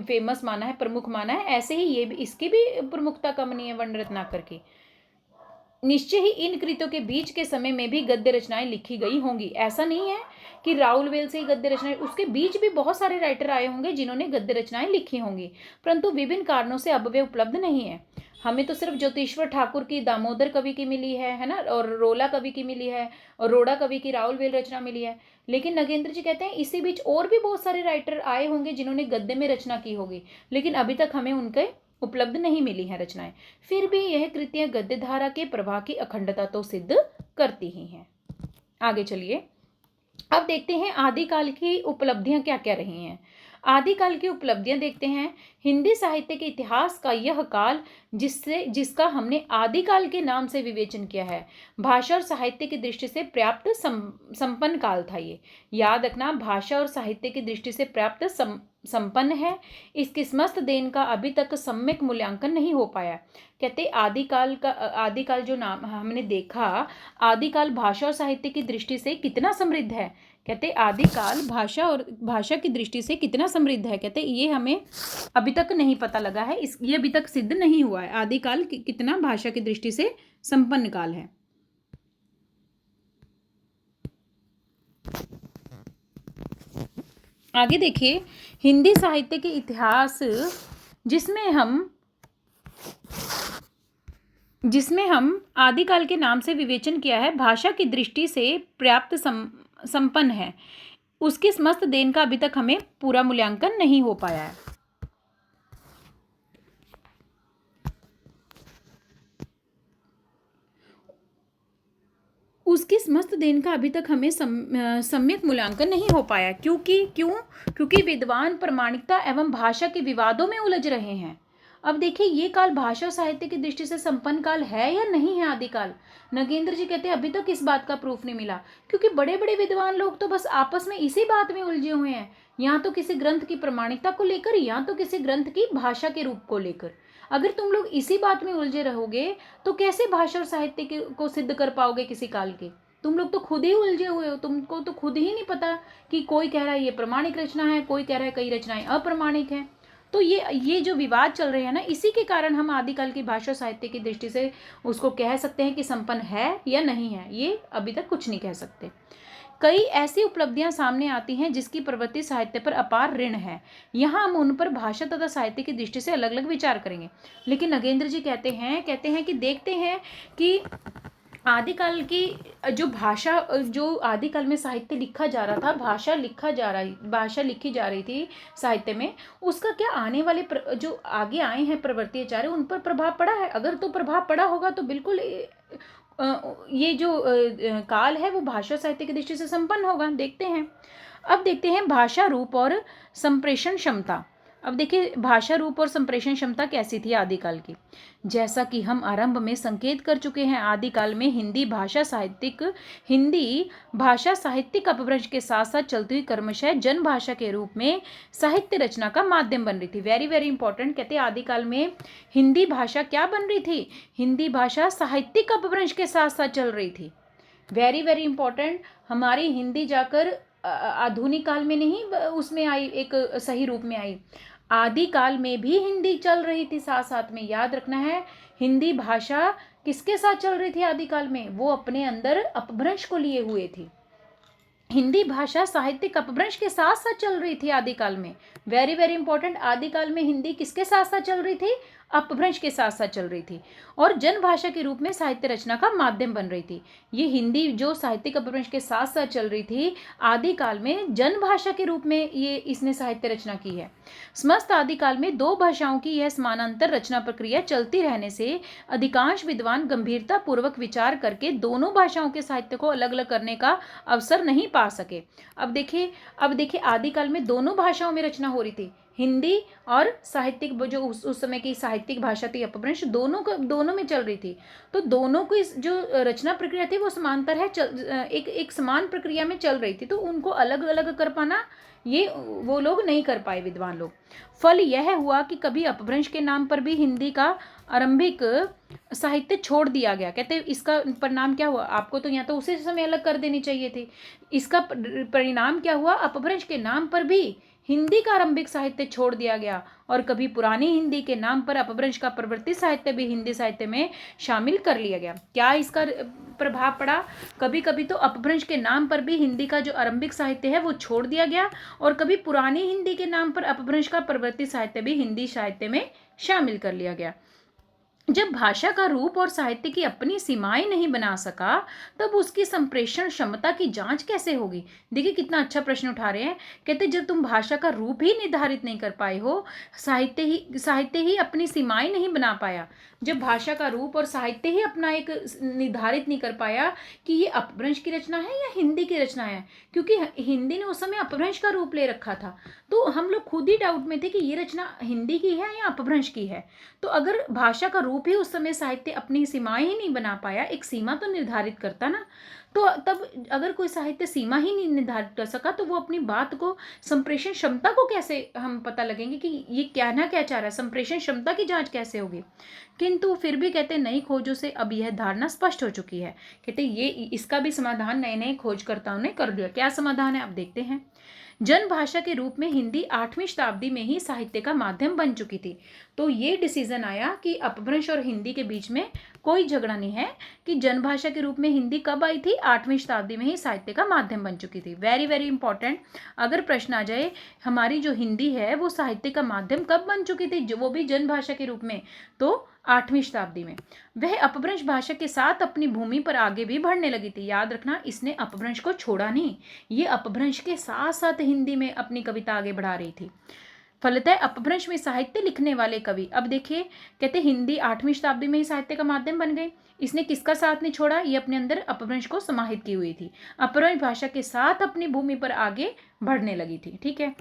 फेमस माना है, प्रमुख माना है, ऐसे ही ये भी, इसकी भी प्रमुखता कम नहीं है वर्ण रत्नाकर की। निश्चय ही इन कृतियों के बीच के समय में भी गद्य रचनाएं लिखी गई होंगी। ऐसा नहीं है कि राउल वेल से ही गद्य रचनाएं, उसके बीच भी बहुत सारे राइटर आए होंगे जिन्होंने गद्य रचनाएं लिखी होंगी, परंतु विभिन्न कारणों से अब वे उपलब्ध नहीं है। हमें तो सिर्फ ज्योतिश्वर ठाकुर की दामोदर कवि की मिली है ना, और रोला कवि की मिली है, और रोड़ा कवि की राउल वेल रचना मिली है। लेकिन नगेंद्र जी कहते हैं इसी बीच और भी बहुत सारे राइटर आए होंगे जिन्होंने गद्य में रचना की होगी, लेकिन अभी तक हमें उनके उपलब्ध नहीं मिली हैं रचनाएं। फिर भी यह कृतियां गद्य धारा के प्रवाह की अखंडता तो सिद्ध करती ही हैं। आगे चलिए, अब देखते हैं आदिकाल की उपलब्धियां क्या क्या रही हैं। आदिकाल की उपलब्धियां देखते हैं। हिंदी साहित्य के इतिहास का यह काल जिसका हमने आदिकाल के नाम से विवेचन किया है, भाषा और साहित्य की दृष्टि से पर्याप्त संपन्न काल था। ये याद रखना, भाषा और साहित्य की दृष्टि से पर्याप्त संपन्न है। इसकी समस्त देन का अभी तक सम्यक मूल्यांकन नहीं हो पाया। कहते आदिकाल जो नाम हमने देखा, आदिकाल भाषा और साहित्य की दृष्टि से कितना समृद्ध है। कहते आदिकाल भाषा की दृष्टि से कितना समृद्ध है। कहते ये हमें अभी तक नहीं पता लगा है, ये अभी तक सिद्ध नहीं हुआ है आदिकाल कितना भाषा की दृष्टि से संपन्न काल है। आगे देखिए, हिंदी साहित्य के इतिहास जिसमें हम आदिकाल के नाम से विवेचन किया है, भाषा की दृष्टि से पर्याप्त संपन्न है। उसकी समस्त देन का अभी तक हमें पूरा मूल्यांकन नहीं हो पाया है। उसकी समस्त देन का अभी तक हमें सम्यक मूल्यांकन नहीं हो पाया। क्योंकि विद्वान प्रामाणिकता एवं भाषा के विवादों में उलझ रहे हैं। अब देखिए, ये काल भाषा और साहित्य की दृष्टि से संपन्न काल है या नहीं है आदिकाल। नगेंद्र जी कहते हैं अभी तक इस बात का प्रूफ नहीं मिला, क्योंकि बड़े बड़े विद्वान लोग तो बस आपस में इसी बात में उलझे हुए हैं, यहाँ तो किसी ग्रंथ की प्रामाणिकता को लेकर, यहाँ तो किसी ग्रंथ की भाषा के रूप को लेकर। अगर तुम लोग इसी बात में उलझे रहोगे तो कैसे भाषा और साहित्य को सिद्ध कर पाओगे किसी काल के। तुम लोग तो खुद ही उलझे हुए हो, तुमको तो खुद ही नहीं पता कि कोई कह रहा है ये प्रमाणिक रचना है, कोई कह रहा है कई रचनाएं अप्रमाणिक हैं। तो ये जो विवाद चल रहे हैं ना, इसी के कारण हम आदिकाल की भाषा साहित्य की दृष्टि से उसको कह सकते हैं कि संपन्न है या नहीं है, ये अभी तक कुछ नहीं कह सकते। कई ऐसी उपलब्धियां सामने आती हैं जिसकी प्रवृत्ति साहित्य पर अपार ऋण है। यहाँ हम उन पर भाषा तथा साहित्य की दृष्टि से अलग अलग विचार करेंगे। लेकिन नगेंद्र जी कहते हैं कि देखते हैं कि आदिकाल की जो आदिकाल में साहित्य लिखा जा रहा था, भाषा लिखी जा रही थी साहित्य में, उसका क्या आने वाले जो आगे आए हैं प्रवृत्ति आचार्य, उन पर प्रभाव पड़ा है। अगर तो प्रभाव पड़ा होगा तो बिल्कुल ये जो काल है वो भाषा साहित्य की दृष्टि से संपन्न होगा। देखते हैं, अब देखते हैं भाषा रूप और संप्रेषण क्षमता। अब देखिए, भाषा रूप और संप्रेषण क्षमता कैसी थी आदिकाल की। जैसा कि हम आरंभ में संकेत कर चुके हैं, आदिकाल में हिंदी भाषा साहित्यिक अपभ्रंश के साथ साथ चलती हुई क्रमशः जन भाषा के रूप में साहित्य रचना का माध्यम बन रही थी। Very very important. कहते हैं आदिकाल में हिंदी भाषा क्या बन रही थी, हिंदी भाषा साहित्यिक अपभ्रंश के साथ साथ चल रही थी। Very very important. हमारी हिंदी जाकर आधुनिक काल में नहीं उसमें आई, एक सही रूप में आई, आदिकाल में भी हिंदी चल रही थी साथ साथ में। याद रखना है, हिंदी भाषा किसके साथ चल रही थी आदिकाल में, वो अपने अंदर अपभ्रंश को लिए हुए थी। हिंदी भाषा साहित्यिक अपभ्रंश के साथ साथ चल रही थी आदिकाल में। Very very important. आदिकाल में हिंदी किसके साथ साथ चल रही थी, अपभ्रंश के साथ साथ चल रही थी, और जन भाषा के रूप में साहित्य रचना का माध्यम बन रही थी। ये हिंदी जो साहित्यिक अपभ्रंश के साथ साथ चल रही थी, आदिकाल में जन भाषा के रूप में ये इसने साहित्य रचना की है। समस्त आदिकाल में दो भाषाओं की यह समानांतर रचना प्रक्रिया चलती रहने से अधिकांश विद्वान गंभीरता पूर्वक विचार करके दोनों भाषाओं के साहित्य को अलग अलग करने का अवसर नहीं पा सके। अब देखिए आदिकाल में दोनों भाषाओं में रचना हो रही थी, हिंदी और साहित्यिक, जो उस समय की साहित्यिक भाषा थी अपभ्रंश, दोनों में चल रही थी। तो दोनों की जो रचना प्रक्रिया थी वो समांतर है, एक समान प्रक्रिया में चल रही थी। तो उनको अलग अलग कर पाना ये वो लोग नहीं कर पाए विद्वान लोग। फल यह हुआ कि कभी अपभ्रंश के नाम पर भी हिंदी का आरंभिक साहित्य छोड़ दिया गया। कहते हैं इसका परिणाम क्या हुआ, आपको तो यहाँ तो उसी समय अलग कर देनी चाहिए थी। इसका परिणाम क्या हुआ, अपभ्रंश के नाम पर भी हिंदी का आरंभिक साहित्य छोड़ दिया गया, और कभी पुरानी हिंदी के नाम पर अपभ्रंश का प्रवृत्ति साहित्य भी हिंदी साहित्य में शामिल कर लिया गया। क्या इसका प्रभाव पड़ा, कभी कभी तो अपभ्रंश के नाम पर भी हिंदी का जो आरंभिक साहित्य है वो छोड़ दिया गया, और कभी पुरानी हिंदी के नाम पर अपभ्रंश का प्रवृत्ति साहित्य भी हिंदी साहित्य में शामिल कर लिया गया। जब भाषा का रूप और साहित्य की अपनी सीमाएं नहीं बना सका, तब उसकी संप्रेषण क्षमता की जांच कैसे होगी? देखिए कितना अच्छा प्रश्न उठा रहे हैं। कहते जब तुम भाषा का रूप ही निर्धारित नहीं कर पाए हो, साहित्य ही अपनी सीमाएं नहीं बना पाया, जब भाषा का रूप और साहित्य ही अपना एक निर्धारित नहीं कर पाया कि ये अपभ्रंश की रचना है या हिंदी की रचना है, क्योंकि हिंदी ने उस समय अपभ्रंश का रूप ले रखा था, तो हम लोग खुद ही डाउट में थे कि ये रचना हिंदी की है या अपभ्रंश की है। तो अगर भाषा का रूप ही उस समय साहित्य अपनी सीमाएं ही नहीं बना पाया, एक सीमा तो निर्धारित करता ना, तो तब अगर कोई साहित्य सीमा ही नहीं निर्धारित कर सका, तो वो अपनी बात को, संप्रेषण क्षमता को कैसे हम पता लगेंगे कि ये कहना क्या चाह रहा है, संप्रेषण क्षमता की जांच कैसे होगी? किंतु फिर भी कहते नई खोजों से अब यह धारणा स्पष्ट हो चुकी है। कहते ये इसका भी समाधान नए नए खोजकर्ताओं ने कर दिया। क्या समाधान है, अब देखते हैं। जन भाषा के रूप में हिंदी 8वीं शताब्दी में ही साहित्य का माध्यम बन चुकी थी। तो ये डिसीजन आया कि अपभ्रंश और हिंदी के बीच में कोई झगड़ा नहीं है, कि जन भाषा के रूप में हिंदी कब आई थी, 8वीं शताब्दी में ही साहित्य का माध्यम बन चुकी थी। वेरी वेरी इंपॉर्टेंट, अगर प्रश्न आ जाए हमारी जो हिंदी है वो साहित्य का माध्यम कब बन चुकी थी, जो वो भी जन भाषा के रूप में, तो 8वीं शताब्दी में। वह अपभ्रंश भाषा के साथ अपनी भूमि पर आगे भी बढ़ने लगी थी। याद रखना, इसने अपभ्रंश को छोड़ा नहीं, ये अपभ्रंश के साथ साथ हिंदी में अपनी कविता आगे बढ़ा रही थी। फलतः अपभ्रंश में साहित्य लिखने वाले कवि, अब देखिए कहते हिंदी 8वीं शताब्दी में ही साहित्य का माध्यम बन गई, इसने किसका साथ नहीं छोड़ा, ये अपने अंदर अपभ्रंश को समाहित की हुई थी, अपभ्रंश भाषा के साथ अपनी भूमि पर आगे बढ़ने लगी थी। ठीक है,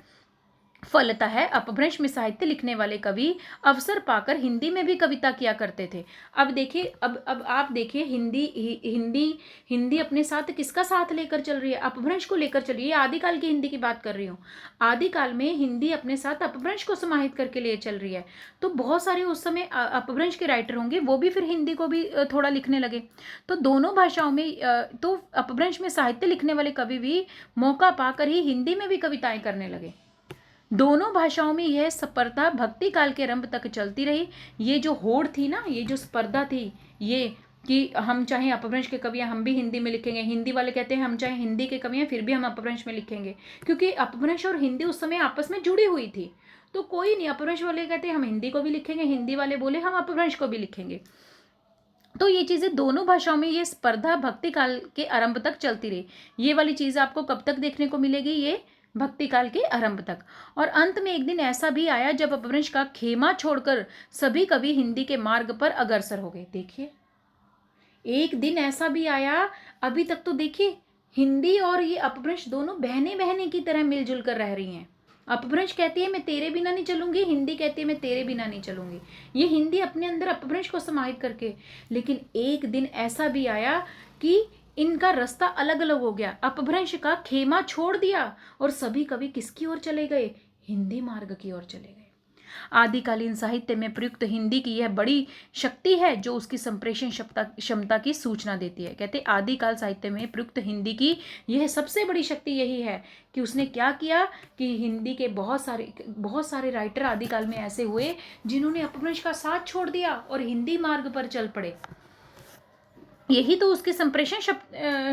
फलतः अपभ्रंश में साहित्य लिखने वाले कवि अवसर पाकर हिंदी में भी कविता किया करते थे। अब देखिए, अब आप देखिए, हिंदी अपने साथ किसका साथ लेकर चल रही है, अपभ्रंश को लेकर चल रही है। आदिकाल की हिंदी की बात कर रही हूँ, आदिकाल में हिंदी अपने साथ अपभ्रंश को समाहित करके लिए चल रही है। तो बहुत सारे उस समय अपभ्रंश के राइटर होंगे, वो भी फिर हिंदी को भी थोड़ा लिखने लगे। तो दोनों भाषाओं में तो अपभ्रंश में साहित्य लिखने वाले कवि भी मौका पाकर ही हिंदी में भी कविताएं करने लगे। दोनों भाषाओं में यह स्पर्धा भक्ति काल के आरंभ तक चलती रही। ये जो होड़ थी ना, ये जो स्पर्धा थी, ये कि हम चाहे अपभ्रंश के कवि हैं हम भी हिंदी में लिखेंगे, हिंदी वाले कहते हैं हम चाहे हिंदी के कवि हैं फिर भी हम अपभ्रंश में लिखेंगे, क्योंकि अपभ्रंश और हिंदी उस समय आपस में जुड़ी हुई थी। तो कोई नहीं, अपभ्रंश वाले कहते हैं हम हिंदी को भी लिखेंगे, हिंदी वाले बोले हम अपभ्रंश को भी लिखेंगे। तो ये चीज़ें दोनों भाषाओं में ये स्पर्धा भक्ति काल के आरंभ तक चलती रही। ये वाली चीज़ आपको कब तक देखने को मिलेगी, ये भक्ति काल के आरंभ तक। और अंत में एक दिन ऐसा भी आया जब अपभ्रंश का खेमा छोड़कर सभी कवि हिंदी के मार्ग पर अग्रसर हो गए। देखिए, एक दिन ऐसा भी आया, अभी तक तो देखिए हिंदी और ये अपभ्रंश दोनों बहने बहने की तरह मिलजुल कर रह रही हैं। अपभ्रंश कहती है मैं तेरे बिना नहीं चलूंगी, हिंदी कहती है मैं तेरे बिना नहीं चलूंगी, ये हिंदी अपने अंदर अपभ्रंश को समाहित करके। लेकिन एक दिन ऐसा भी आया कि इनका रास्ता अलग अलग हो गया, अपभ्रंश का खेमा छोड़ दिया और सभी कवि किसकी ओर चले गए, हिंदी मार्ग की ओर चले गए। आदिकालीन साहित्य में प्रयुक्त हिंदी की यह बड़ी शक्ति है जो उसकी संप्रेषण क्षमता की सूचना देती है। कहते आदिकाल साहित्य में प्रयुक्त हिंदी की यह सबसे बड़ी शक्ति यही है कि उसने क्या किया कि हिंदी के बहुत सारे राइटर आदिकाल में ऐसे हुए जिन्होंने अपभ्रंश का साथ छोड़ दिया और हिंदी मार्ग पर चल पड़े। यही तो उसकी संप्रेषण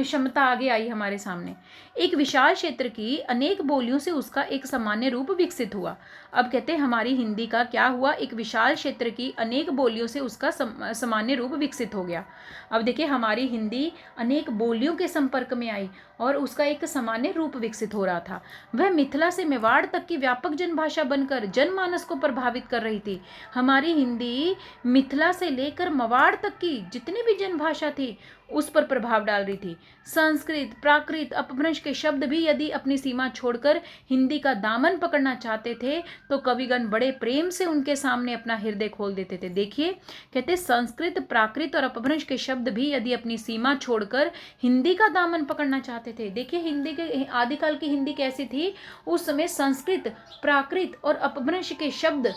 क्षमता आगे आई हमारे सामने। एक विशाल क्षेत्र की अनेक बोलियों से उसका एक सामान्य रूप विकसित हुआ। अब कहते हैं हमारी हिंदी का क्या हुआ, एक विशाल क्षेत्र की अनेक बोलियों से उसका सामान्य रूप विकसित हो गया। अब देखिए हमारी हिंदी अनेक बोलियों के संपर्क में आई और उसका एक सामान्य रूप विकसित हो रहा था। वह मिथिला से मेवाड़ तक की व्यापक जनभाषा बनकर जनमानस को प्रभावित कर रही थी। हमारी हिंदी मिथिला से लेकर मेवाड़ तक की जितनी भी जनभाषा थी उस पर प्रभाव डाल रही थी। संस्कृत, प्राकृत, अपभ्रंश के शब्द भी यदि अपनी सीमा छोड़कर हिंदी का दामन पकड़ना चाहते थे तो कविगण बड़े प्रेम से उनके सामने अपना हृदय खोल देते थे। देखिए कहते संस्कृत, प्राकृत और अपभ्रंश के शब्द भी यदि अपनी सीमा छोड़कर हिंदी का दामन पकड़ना चाहते थे। देखिए हिंदी के आदिकाल की हिंदी कैसी थी, उस समय संस्कृत, प्राकृत और अपभ्रंश के शब्द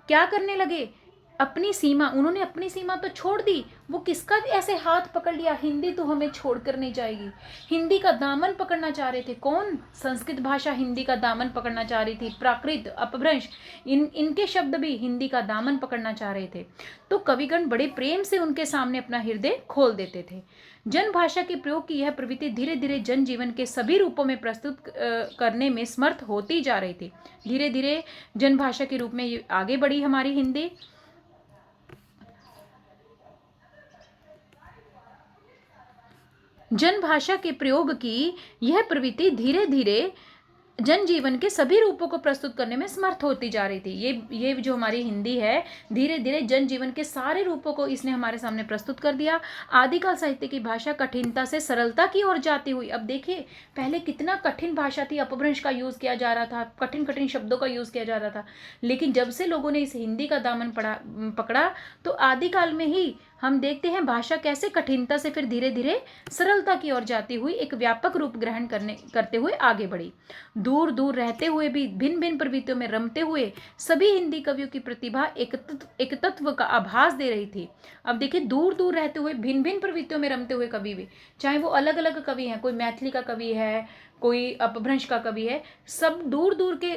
क्या करने लगे, अपनी सीमा, उन्होंने अपनी सीमा तो छोड़ दी, वो किसका ऐसे हाथ पकड़ लिया, हिंदी तो हमें छोड़कर नहीं जाएगी। हिंदी का दामन पकड़ना चाह रहे थे कौन, संस्कृत भाषा हिंदी का दामन पकड़ना चाह रही थी, प्राकृत, अपभ्रंश इनके शब्द भी हिंदी का दामन पकड़ना चाह रहे थे। तो कविगण बड़े प्रेम से उनके सामने अपना हृदय खोल देते थे। जन भाषा के प्रयोग की यह प्रवृत्ति धीरे धीरे जनजीवन के सभी रूपों में प्रस्तुत करने में समर्थ होती जा रही थी। धीरे धीरे जन भाषा के रूप में आगे बढ़ी हमारी हिंदी। जनभाषा के प्रयोग की यह प्रवृत्ति धीरे धीरे जनजीवन के सभी रूपों को प्रस्तुत करने में समर्थ होती जा रही थी। ये जो हमारी हिंदी है, धीरे धीरे जनजीवन के सारे रूपों को इसने हमारे सामने प्रस्तुत कर दिया। आदिकाल साहित्य की भाषा कठिनता से सरलता की ओर जाती हुई, अब देखिए पहले कितना कठिन भाषा थी, अपभ्रंश का यूज किया जा रहा था, कठिन कठिन शब्दों का यूज किया जा रहा था, लेकिन जब से लोगों ने इस हिंदी का दामन पकड़ा तो आदिकाल में ही हम देखते हैं भाषा कैसे कठिनता से फिर धीरे धीरे सरलता की ओर जाती हुई एक व्यापक रूप ग्रहण करते हुए आगे बढ़ी। दूर दूर रहते हुए भी भिन्न भिन्न प्रवृत्तियों में रमते हुए सभी हिंदी कवियों की प्रतिभा एक तत्व का आभास दे रही थी। अब देखिए, दूर दूर रहते हुए भिन्न भिन्न प्रवृत्तियों में रमते हुए कवि भी, चाहे वो अलग अलग कवि हैं, कोई मैथिली का कवि है, कोई अपभ्रंश का कवि है, सब दूर दूर के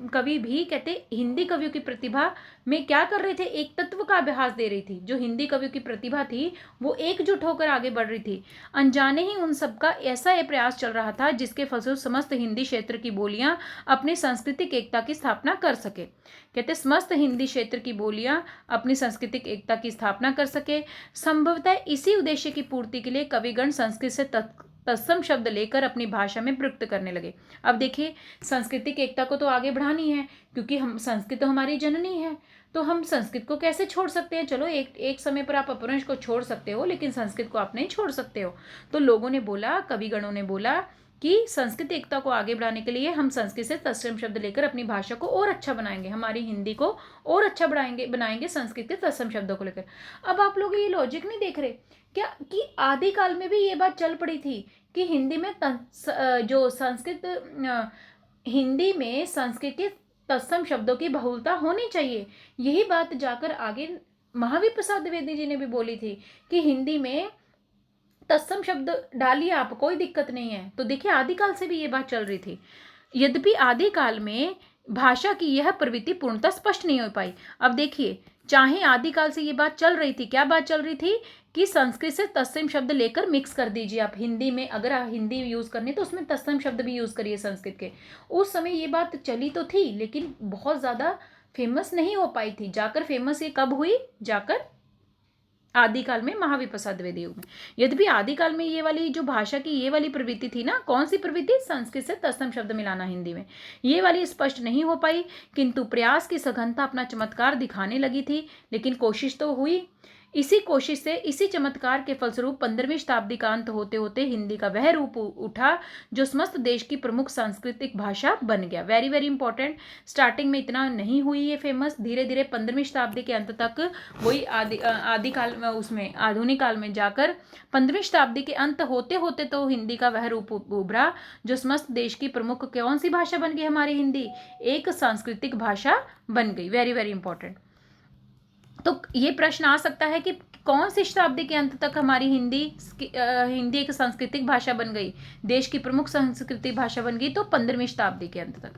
कवि भी कहते हिंदी कवियों की प्रतिभा में क्या कर रहे थे, एक तत्व का आभास दे रही थी। जो हिंदी कवियों की प्रतिभा थी वो एकजुट होकर आगे बढ़ रही थी। अनजाने ही उन सबका ऐसा ये प्रयास चल रहा था जिसके फलस्वरूप समस्त हिंदी क्षेत्र की बोलियां अपनी सांस्कृतिक एकता की स्थापना कर सके। कहते समस्त हिंदी क्षेत्र की बोलियां अपनी सांस्कृतिक एकता की स्थापना कर सके। संभवतः इसी उद्देश्य की पूर्ति के लिए कविगण संस्कृत से तत्सम शब्द लेकर अपनी भाषा में प्रयुक्त करने लगे। अब देखिए, सांस्कृतिक एकता को तो आगे बढ़ानी है, क्योंकि हम संस्कृत तो हमारी जननी है, तो हम संस्कृत को कैसे छोड़ सकते हैं। चलो एक समय पर आप अपभ्रंश को छोड़ सकते हो, लेकिन संस्कृत को आप नहीं छोड़ सकते हो। तो लोगों ने बोला, कविगणों ने बोला कि संस्कृत एकता को आगे बढ़ाने के लिए हम संस्कृत से तत्सम शब्द लेकर अपनी भाषा को और अच्छा बनाएंगे, हमारी हिंदी को और अच्छा बनाएंगे संस्कृत के तत्सम शब्दों को लेकर। अब आप लोग ये लॉजिक नहीं देख रहे क्या कि आदिकाल में भी ये बात चल पड़ी थी कि हिंदी में संस्कृत के तत्सम शब्दों की बहुलता होनी चाहिए। यही बात जाकर आगे महावीर प्रसाद द्विवेदी जी ने भी बोली थी कि हिंदी में तत्सम शब्द डालिए आप, कोई दिक्कत नहीं है। तो देखिए, आदिकाल से भी ये बात चल रही थी। यद्यपि आदिकाल में भाषा की यह प्रवृत्ति पूर्णतः स्पष्ट नहीं हो पाई। अब देखिए, चाहे आदिकाल से ये बात चल रही थी, क्या बात चल रही थी कि संस्कृत से तत्सम शब्द लेकर मिक्स कर दीजिए आप हिंदी में। अगर आप हिंदी यूज करनी तो उसमें तत्सम शब्द भी यूज करिए संस्कृत के। उस समय ये बात चली तो थी, लेकिन बहुत ज्यादा फेमस नहीं हो पाई थी। जाकर फेमस ये कब हुई, जाकर आदिकाल में, महावीर प्रसाद द्विवेदी युग में। यद्यपि आदिकाल में ये वाली जो भाषा की ये वाली प्रवृत्ति थी ना, कौन सी प्रवृत्ति, संस्कृत से तत्सम शब्द मिलाना हिंदी में, ये वाली स्पष्ट नहीं हो पाई, किंतु प्रयास की सघनता अपना चमत्कार दिखाने लगी थी। लेकिन कोशिश तो हुई। इसी कोशिश से, इसी चमत्कार के फलस्वरूप 15वीं शताब्दी का अंत होते होते हिंदी का वह रूप उठा जो समस्त देश की प्रमुख सांस्कृतिक भाषा बन गया। Very very important. स्टार्टिंग में इतना नहीं हुई ये फेमस, धीरे धीरे 15वीं शताब्दी के अंत तक वही आदिकाल में, उसमें आधुनिक काल में जाकर 15वीं शताब्दी के अंत होते होते तो हिंदी का वह रूप उभरा जो समस्त देश की प्रमुख कौन सी भाषा बन गई, हमारी हिंदी एक सांस्कृतिक भाषा बन गई। Very very important. तो ये प्रश्न आ सकता है कि कौन सी शताब्दी के अंत तक हमारी हिंदी एक सांस्कृतिक भाषा बन गई, देश की प्रमुख सांस्कृतिक भाषा बन गई, तो 15वीं शताब्दी के अंत तक।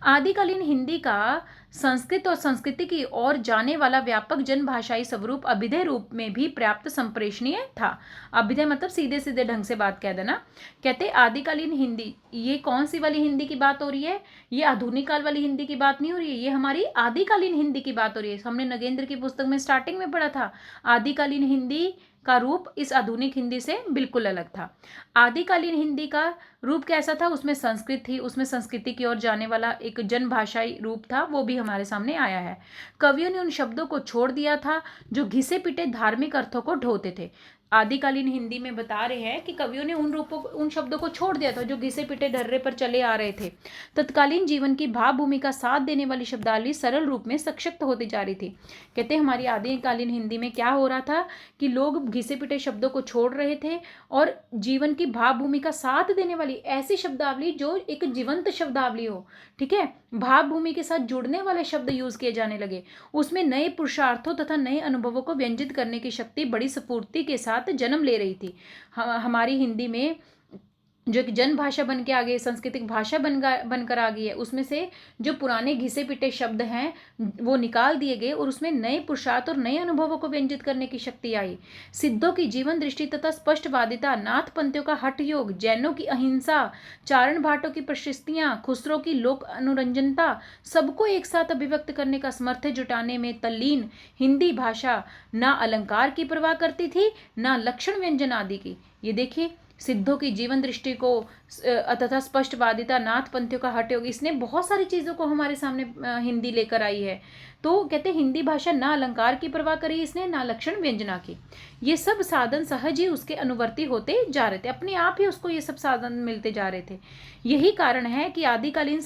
आदिकालीन हिंदी का संस्कृत और संस्कृति की ओर जाने वाला व्यापक जनभाषाई स्वरूप अभिधेय रूप में भी पर्याप्त संप्रेषणीय था। अभिधेय मतलब सीधे सीधे ढंग से बात कह देना। कहते आदिकालीन हिंदी, ये कौन सी वाली हिंदी की बात हो रही है, ये आधुनिक काल वाली हिंदी की बात नहीं हो रही है, ये हमारी आदिकालीन हिंदी की बात हो रही है। हमने नगेंद्र की पुस्तक में स्टार्टिंग में पढ़ा था, आदिकालीन हिंदी का रूप इस आधुनिक हिंदी से बिल्कुल अलग था। आदिकालीन हिंदी का रूप कैसा था, उसमें संस्कृत थी, उसमें संस्कृति की ओर जाने वाला एक जनभाषाई रूप था, वो भी हमारे सामने आया है। कवियों ने उन शब्दों को छोड़ दिया था जो घिसे पिटे धार्मिक अर्थों को ढोते थे। आदिकालीन हिंदी में बता रहे हैं कि कवियों ने उन शब्दों को छोड़ दिया था जो घिसे पिटे ढर्रे पर चले आ रहे थे। तत्कालीन जीवन की भाव भूमि का साथ देने वाली शब्दावली सरल रूप में सशक्त होती जा रही थी। कहते हैं हमारी आदिकालीन हिंदी में क्या हो रहा था कि लोग घिसे पिटे शब्दों को छोड़ रहे थे और जीवन की भाव भूमि का साथ देने वाली ऐसी शब्दावली जो एक जीवंत शब्दावली हो, ठीक है, भाव भूमि के साथ जुड़ने वाले शब्द यूज किए जाने लगे। उसमें नए पुरुषार्थों तथा नए अनुभवों को व्यंजित करने की शक्ति बड़ी स्फूर्ति के साथ जन्म ले रही थी। हमारी हिंदी में जो एक जन भाषा बन के आ गई, सांस्कृतिक भाषा बनकर आ गई है, उसमें से जो पुराने घिसे पिटे शब्द हैं वो निकाल दिए गए और उसमें नए पुरुषार्थ और नए अनुभवों को व्यंजित करने की शक्ति आई। सिद्धों की जीवन दृष्टि तथा स्पष्टवादिता, नाथपंथियों का हठ योग, जैनों की अहिंसा, चारण भाटों की प्रशस्तियां, खुसरो की लोक अनुरंजनता, सबको एक साथ अभिव्यक्त करने का सामर्थ्य जुटाने में तल्लीन हिंदी भाषा ना अलंकार की परवाह करती थी, ना लक्षण व्यंजन आदि की। ये देखिए, सिद्धों की जीवन दृष्टि को तथा स्पष्टवादिता, नाथ पंथियों का हठ योग, इसने बहुत सारी चीज़ों को हमारे सामने हिंदी लेकर आई है। तो कहते हिंदी भाषा ना अलंकार की परवाह करी इसने, ना लक्षण व्यंजना की। ये सब साधन सहज ही उसके अनुवर्ती होते जा रहे थे, अपने आप ही उसको ये सब साधन मिलते जा रहे थे। यही कारण है कि आदिकालीन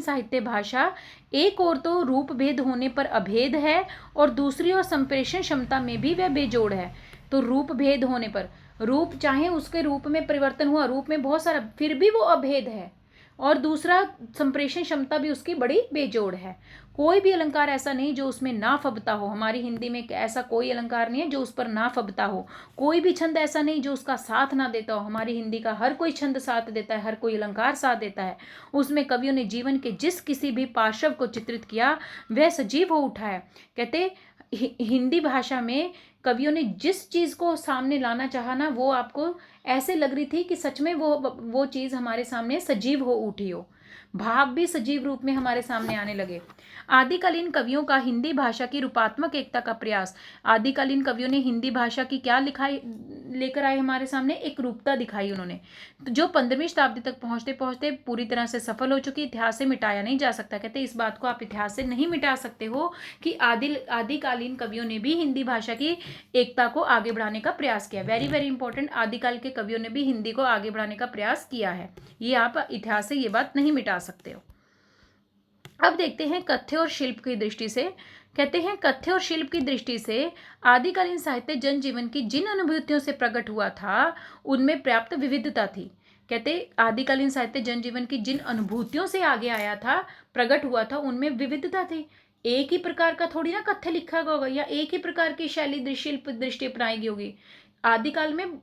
साहित्य भाषा एक और तो रूप भेद होने पर अभेद है, और दूसरी ओर संप्रेषण क्षमता में भी वह बेजोड़ है। तो रूप भेद होने पर, रूप चाहे उसके रूप में परिवर्तन हुआ, रूप में बहुत सारा, फिर भी वो अभेद है। और दूसरा, संप्रेषण क्षमता भी उसकी बड़ी बेजोड़ है। कोई भी अलंकार ऐसा नहीं जो उसमें ना फबता हो। हमारी हिंदी में ऐसा कोई अलंकार नहीं है जो उस पर ना फबता हो। कोई भी छंद ऐसा नहीं जो उसका साथ ना देता हो। हमारी हिंदी का हर कोई छंद साथ देता है, हर कोई अलंकार साथ देता है। उसमें कवियों ने जीवन के जिस किसी भी पार्श्व को चित्रित किया वह सजीव हो उठा है। कहते हिंदी भाषा में कवियों ने जिस चीज़ को सामने लाना चाहा ना, वो आपको ऐसे लग रही थी कि सच में वो चीज़ हमारे सामने सजीव हो उठी हो। भाव भी सजीव रूप में हमारे सामने आने लगे। आदिकालीन कवियों का हिंदी भाषा की रूपात्मक एकता का प्रयास। आदिकालीन कवियों ने हिंदी भाषा की क्या लेकर आए हमारे सामने, एक रूपता दिखाई उन्होंने, जो 15वीं शताब्दी तक पहुंचते पहुंचते पूरी तरह से सफल हो चुकी। इतिहास से मिटाया नहीं जा सकता। कहते इस बात को आप इतिहास से नहीं मिटा सकते हो कि आदिकालीन कवियों ने भी हिंदी भाषा की एकता को आगे बढ़ाने का प्रयास किया। वेरी वेरी इंपॉर्टेंट, आदिकाल के कवियों ने भी हिंदी को आगे बढ़ाने का प्रयास किया है। ये आप इतिहास से ये बात नहीं मिटा सकते हो। अब देखते हैं कथ्य और शिल्प की दृष्टि से। कहते हैं कथ्य और शिल्प की दृष्टि से आदिकालीन साहित्य जनजीवन की जिन अनुभूतियों से प्रकट हुआ था उनमें पर्याप्त विविधता थी। कहते आदिकालीन साहित्य जनजीवन की जिन अनुभूतियों से आगे आया था, प्रकट हुआ था, उनमें विविधता थी। एक ही प्रकार का थोड़ी ना कथ्य लिखा होगा या एक ही प्रकार की शैली शिल्प दृष्टि अपनाई होगी। आदिकाल में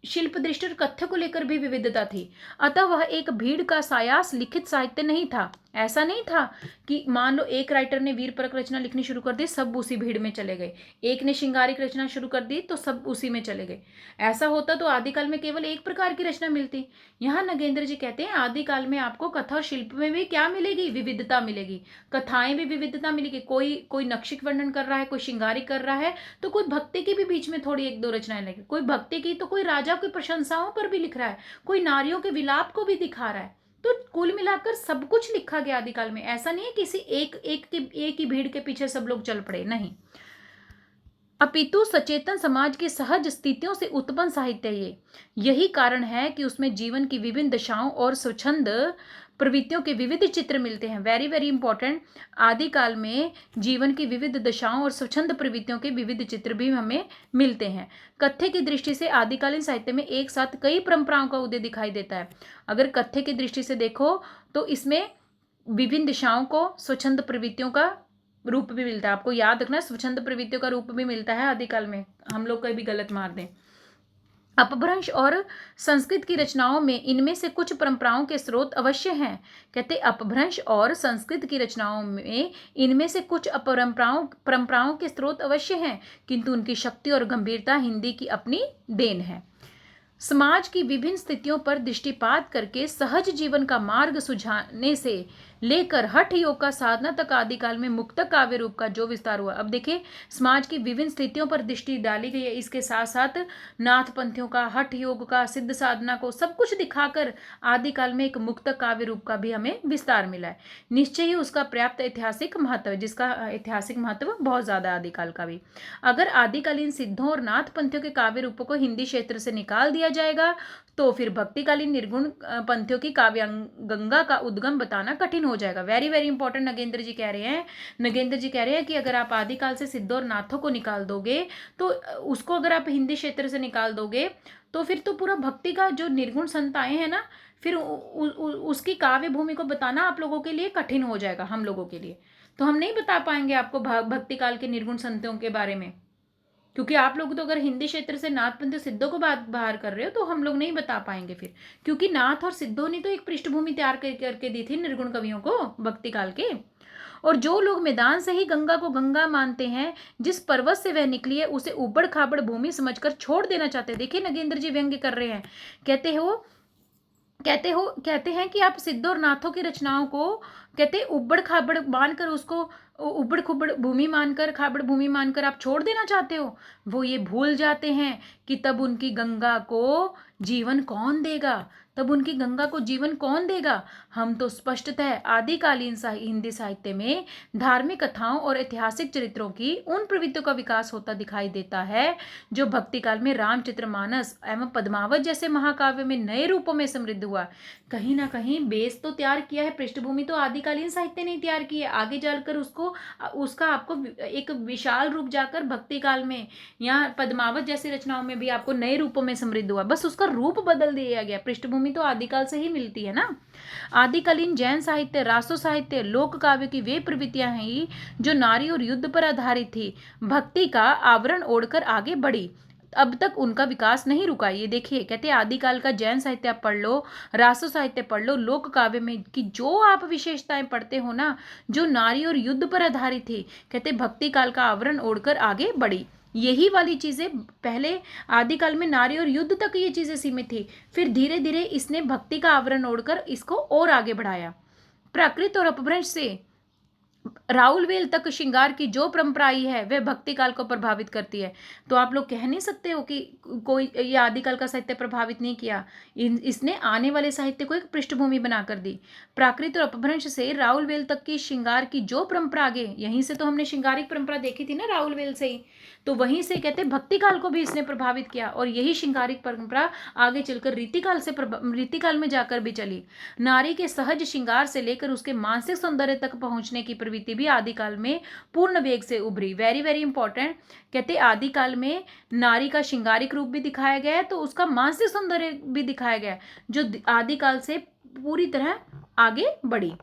शिल्प दृष्टि और कथ्य को लेकर भी विविधता थी। अतः वह एक भीड़ का सायास लिखित साहित्य नहीं था। ऐसा नहीं था कि मान लो एक राइटर ने वीरपरक रचना लिखनी शुरू कर दी, सब उसी भीड़ में चले गए। एक ने श्रृंगारिक रचना शुरू कर दी तो सब उसी में चले गए। ऐसा होता तो आदिकाल में केवल एक प्रकार की रचना मिलती। यहाँ नगेंद्र जी कहते हैं आदिकाल में आपको कथा और शिल्प में भी क्या मिलेगी, विविधता मिलेगी। कथाएं भी विविधता मिलेगी। कोई नक्षिक वर्णन कर रहा है, कोई श्रृंगारिक कर रहा है, तो कोई भक्ति की भी बीच में थोड़ी एक दो रचनाएं लगी। कोई भक्ति की तो कोई राजा की प्रशंसाओं पर भी लिख रहा है, कोई नारियों के विलाप को भी दिखा रहा है। तो कुल मिलाकर सब कुछ लिखा गया आदिकाल में। ऐसा नहीं है किसी एक ही भीड़ के पीछे सब लोग चल पड़े, नहीं। अपितु सचेतन समाज की सहज स्थितियों से उत्पन्न साहित्य यही कारण है कि उसमें जीवन की विभिन्न दशाओं और स्वच्छंद प्रवृत्तियों के विविध चित्र मिलते हैं। वेरी वेरी इंपॉर्टेंट, आदिकाल में जीवन की विविध दशाओं और स्वच्छंद प्रवृत्तियों के विविध चित्र भी हमें मिलते हैं। कथ्य की दृष्टि से आदिकालीन साहित्य में एक साथ कई परंपराओं का उदय दिखाई देता है। अगर कथ्य की दृष्टि से देखो तो इसमें विभिन्न दिशाओं को, स्वच्छंद प्रवृत्तियों का रूप भी मिलता है। आपको याद रखना, स्वच्छंद प्रवृत्तियों का रूप भी मिलता है आदिकाल में। हम लोग कभी गलत मार दें। अपभ्रंश और संस्कृत की रचनाओं में इनमें से कुछ परंपराओं के स्रोत अवश्य हैं। कहते अपभ्रंश और संस्कृत की रचनाओं में इनमें से कुछ परंपराओं के स्रोत अवश्य हैं, किंतु उनकी शक्ति और गंभीरता हिंदी की अपनी देन है। समाज की विभिन्न स्थितियों पर दृष्टिपात करके सहज जीवन का मार्ग सुझाने से लेकर हठ योग का साधना तक आदिकाल में मुक्तक काव्य रूप का जो विस्तार हुआ। अब देखिए, समाज की विभिन्न स्थितियों पर दृष्टि डाली गई है। इसके साथ साथ नाथ पंथियों का, हठ योग का, सिद्ध साधना को सब कुछ दिखाकर आदिकाल में एक मुक्तक काव्य रूप का भी हमें विस्तार मिला है। निश्चय ही उसका पर्याप्त ऐतिहासिक महत्व है, जिसका ऐतिहासिक महत्व बहुत ज्यादा है आदिकाल का भी। अगर आदिकालीन सिद्धों और नाथ पंथियों के काव्य रूपों को हिंदी क्षेत्र से निकाल दिया जाएगा तो फिर भक्तिकालीन निर्गुण पंथियों की काव्य गंगा का उद्गम बताना कठिन हो जाएगा। वेरी वेरी इंपॉर्टेंट, नगेंद्र जी कह रहे हैं कि अगर आप आदिकाल से सिद्धों और नाथों को निकाल दोगे, तो उसको अगर आप हिंदी क्षेत्र से निकाल दोगे तो फिर तो पूरा भक्ति का जो निर्गुण संत आए हैं ना, फिर उसकी काव्य भूमि को बताना आप लोगों के लिए कठिन हो जाएगा। हम लोगों के लिए तो हम नहीं बता पाएंगे आपको भक्ति काल के निर्गुण संतों के बारे में, क्योंकि आप लोग तो अगर हिंदी क्षेत्र से नाथ पंथ सिद्धों को बाहर कर रहे हो तो हम लोग नहीं बता पाएंगे फिर, क्योंकि नाथ और सिद्धों ने तो एक पृष्ठभूमि तैयार करके दी थी निर्गुण कवियों को भक्ति काल के। और जो लोग मैदान से ही गंगा को गंगा मानते हैं, जिस पर्वत से वह निकली है उसे उबड़ खाबड़ भूमि समझकर छोड़ देना चाहते हैं। देखिए नगेंद्र जी व्यंग्य कर रहे हैं। कहते हैं कि आप सिद्धों और नाथों की रचनाओं को कहते उबड़ खाबड़ मानकर उसको, उबड़ खुबड़ भूमि मानकर, खाबड़ भूमि मानकर आप छोड़ देना चाहते हो। वो ये भूल जाते हैं कि तब उनकी गंगा को जीवन कौन देगा, तब उनकी गंगा को जीवन कौन देगा। हम तो स्पष्टतः आदिकालीन हिंदी साहित्य में धार्मिक कथाओं और ऐतिहासिक चरित्रों की उन प्रवृत्तियों का विकास होता दिखाई देता है जो भक्ति काल में रामचरितमानस एवं पद्मावत जैसे महाकाव्य में नए रूपों में समृद्ध हुआ। कहीं ना कहीं बेस तो तैयार किया है, पृष्ठभूमि तो आदिकालीन साहित्य ने तैयार की है। आगे जाकर उसका आपको एक विशाल रूप जाकर भक्ति काल में या पद्मावत जैसी रचनाओं में भी आपको नए रूपों में समृद्ध हुआ, बस उसका रूप बदल दिया गया। पृष्ठभूमि तो आदिकाल से ही मिलती है ना। आदिकालीन जैन साहित्य, रासो साहित्य, लोक काव्य की वे प्रवृत्तियां हैं जो नारी और युद्ध पर आधारित थी, भक्ति का आवरण ओढ़कर आगे बढ़ी। अब तक उनका विकास नहीं रुका। ये देखिए, कहते हैं आदिकाल का जैन साहित्य आप पढ़ लो, रासो साहित्य पढ़ लो, लोक काव्य में कि जो आप विशेषताएं पढ़ते हो ना, जो नारी और युद्ध पर आधारित थी, कहते भक्ति काल का आवरण ओढ़कर आगे बढ़ी। यही वाली चीजें पहले आदिकाल में नारी और युद्ध तक ये चीजें सीमित थी, फिर धीरे धीरे इसने भक्ति का आवरण ओढ़कर इसको और आगे बढ़ाया। प्राकृत और अपभ्रंश से राउलवेल तक श्रृंगार की जो परंपरा आई है वह भक्ति काल को प्रभावित करती है। तो आप लोग कह नहीं सकते हो कि कोई ये आदिकाल का साहित्य प्रभावित नहीं किया। इसने आने वाले साहित्य को एक पृष्ठभूमि बनाकर दी। प्राकृत और अपभ्रंश से राउलवेल तक की श्रृंगार की जो परंपरा आगे, यहीं से तो हमने श्रृंगारिक परंपरा देखी थी ना राउलवेल से ही, तो वहीं से कहते भक्ति काल को भी इसने प्रभावित किया और यही श्रृंगारिक परंपरा आगे चलकर रीतिकाल में जाकर भी चली। नारी के सहज श्रृंगार से लेकर उसके मानसिक सौंदर्य तक पहुंचने की प्रवृत्ति भी आदिकाल में पूर्ण वेग से उभरी। वेरी वेरी इंपॉर्टेंट, कहते आदिकाल में नारी का श्रृंगारिक रूप भी दिखाया गया है तो उसका मानसिक सौंदर्य भी दिखाया गया जो आदिकाल से पूरी तरह आगे बढ़ी।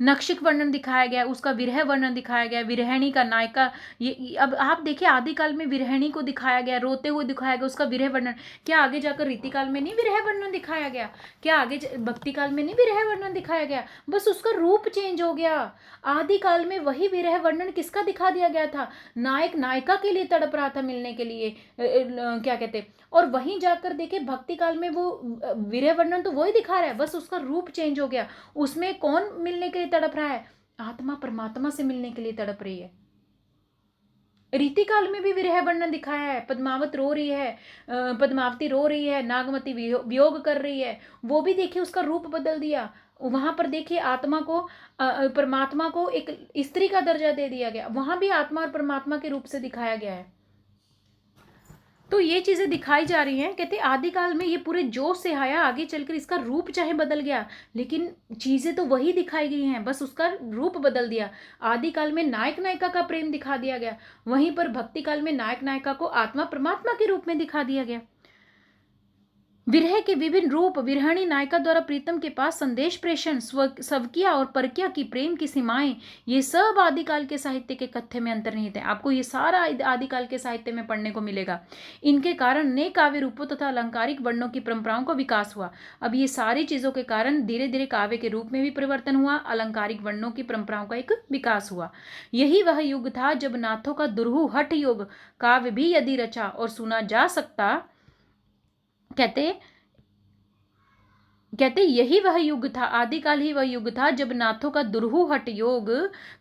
नक्षिक वर्णन दिखाया गया, उसका विरह वर्णन दिखाया गया, विरहिणी का नायिका, ये अब आप देखिए आदिकाल में विरहिणी को दिखाया गया, रोते हुए दिखाया गया, उसका विरह वर्णन। क्या आगे जाकर रीतिकाल में नहीं विरह वर्णन दिखाया गया? क्या आगे भक्ति काल में नहीं विरह वर्णन दिखाया गया? बस उसका रूप चेंज हो गया। आदिकाल में वही विरह वर्णन किसका दिखा दिया गया था? नायक नायिका के लिए तड़प रहा था मिलने के लिए, क्या कहते, और वहीं जाकर देखे भक्ति काल में वो विरह वर्णन तो वही दिखा रहा है, बस उसका रूप चेंज हो गया। उसमें कौन मिलने के लिए तड़प रहा है? आत्मा परमात्मा से मिलने के लिए तड़प रही है। रीतिकाल में भी विरह वर्णन दिखाया है, पद्मावत रो रही है, पद्मावती रो रही है, नागमती वियोग कर रही है, वो भी देखिए उसका रूप बदल दिया। वहां पर देखिए आत्मा को, परमात्मा को एक स्त्री का दर्जा दे दिया गया, वहां भी आत्मा और परमात्मा के रूप से दिखाया गया है। तो ये चीजें दिखाई जा रही हैं। कहते आदिकाल में ये पूरे जोश से आया, आगे चलकर इसका रूप चाहे बदल गया लेकिन चीजें तो वही दिखाई गई हैं, बस उसका रूप बदल दिया। आदिकाल में नायक नायिका का प्रेम दिखा दिया गया, वहीं पर भक्ति काल में नायक नायिका को आत्मा परमात्मा के रूप में दिखा दिया गया। विरह के विभिन्न रूप, विरहिणी नायिका द्वारा प्रीतम के पास संदेश प्रेषण, स्वकिया और परकिया की प्रेम की सीमाएं, ये सब आदिकाल के साहित्य के कथ्य में अंतर्निहित है। आपको ये सारा आदिकाल के साहित्य में पढ़ने को मिलेगा। इनके कारण नए काव्य रूपों तथा अलंकारिक वर्णों की परंपराओं का विकास हुआ। अब ये सारी चीजों के कारण धीरे धीरे काव्य के रूप में भी परिवर्तन हुआ, अलंकारिक वर्णों की परंपराओं का एक विकास हुआ। यही वह युग था जब नाथों का दुर्हु हठ योग काव्य भी यदि रचा और सुना जा सकता, कहते यही वह युग था, आदिकाल ही वह युग था जब नाथों का दुर्हु हठ योग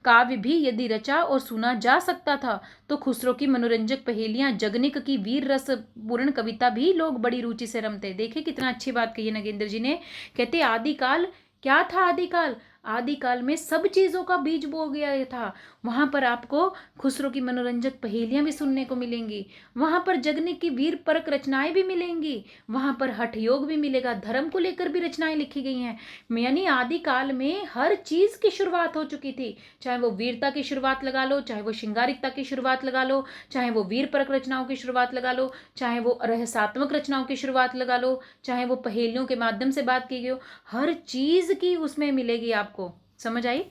काव्य भी यदि रचा और सुना जा सकता था तो खुसरो की मनोरंजक पहेलियां, जगनिक की वीर रस पूर्ण कविता भी लोग बड़ी रुचि से रमते। देखिए कितना अच्छी बात कही नगेंद्र जी ने। कहते आदिकाल क्या था? आदिकाल, आदिकाल में सब चीजों का बीज बो गया था। वहां पर आपको खुसरो की मनोरंजक पहेलियां भी सुनने को मिलेंगी, वहां पर जगने की वीर परक रचनाएं भी मिलेंगी, वहां पर हठ योग भी मिलेगा, धर्म को लेकर भी रचनाएं लिखी गई हैं। यानी आदिकाल में हर चीज की शुरुआत हो चुकी थी, चाहे वो वीरता की शुरुआत लगा लो, चाहे वो श्रृंगारिकता की शुरुआत लगा लो, चाहे वो वीर परक रचनाओं की शुरुआत लगा लो, चाहे वो रहस्यात्मक रचनाओं की शुरुआत लगा लो, चाहे वो पहेलियों के माध्यम से बात की गई हो, हर चीज की उसमें मिलेगी आपको। समझ आई?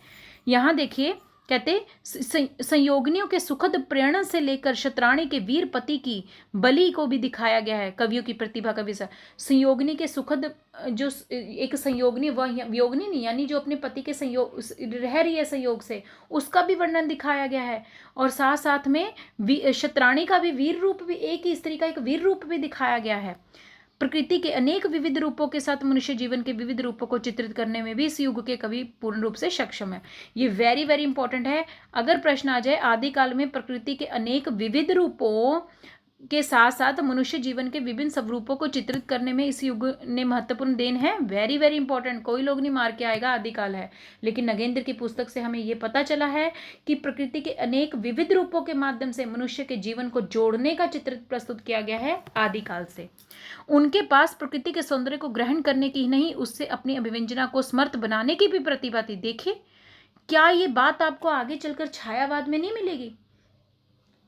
यहां देखिए कहते संयोगिनियों के सुखद प्रेरणा से लेकर शतराणी के वीर पति की बलि को भी दिखाया गया है। कवियों की प्रतिभा का विषय संयोगिनी के सुखद, जो एक संयोगिनी, वह वियोगिनी नहीं, यानी जो अपने पति के संयोग रह रही है संयोग से, उसका भी वर्णन दिखाया गया है। और साथ साथ में शतराणी का भी वीर रूप भी, एक ही स्त्री का एक वीर रूप भी दिखाया गया है। प्रकृति के अनेक विविध रूपों के साथ मनुष्य जीवन के विविध रूपों को चित्रित करने में भी इस युग के कवि पूर्ण रूप से सक्षम है। ये वेरी वेरी इंपॉर्टेंट है। अगर प्रश्न आ जाए आदिकाल में प्रकृति के अनेक विविध रूपों के साथ साथ मनुष्य जीवन के विभिन्न स्वरूपों को चित्रित करने में इस युग ने महत्वपूर्ण देन है, वेरी वेरी इंपॉर्टेंट। कोई लोग नहीं मार के आएगा आदिकाल है, लेकिन नगेंद्र की पुस्तक से हमें यह पता चला है कि प्रकृति के अनेक विविध रूपों के माध्यम से मनुष्य के जीवन को जोड़ने का चित्र प्रस्तुत किया गया है आदिकाल से। उनके पास प्रकृति के सौंदर्य को ग्रहण करने की ही नहीं, उससे अपनी अभिव्यंजना को समर्थ बनाने की भी प्रतिभा थी। देखिए, क्या ये बात आपको आगे चलकर छायावाद में नहीं मिलेगी?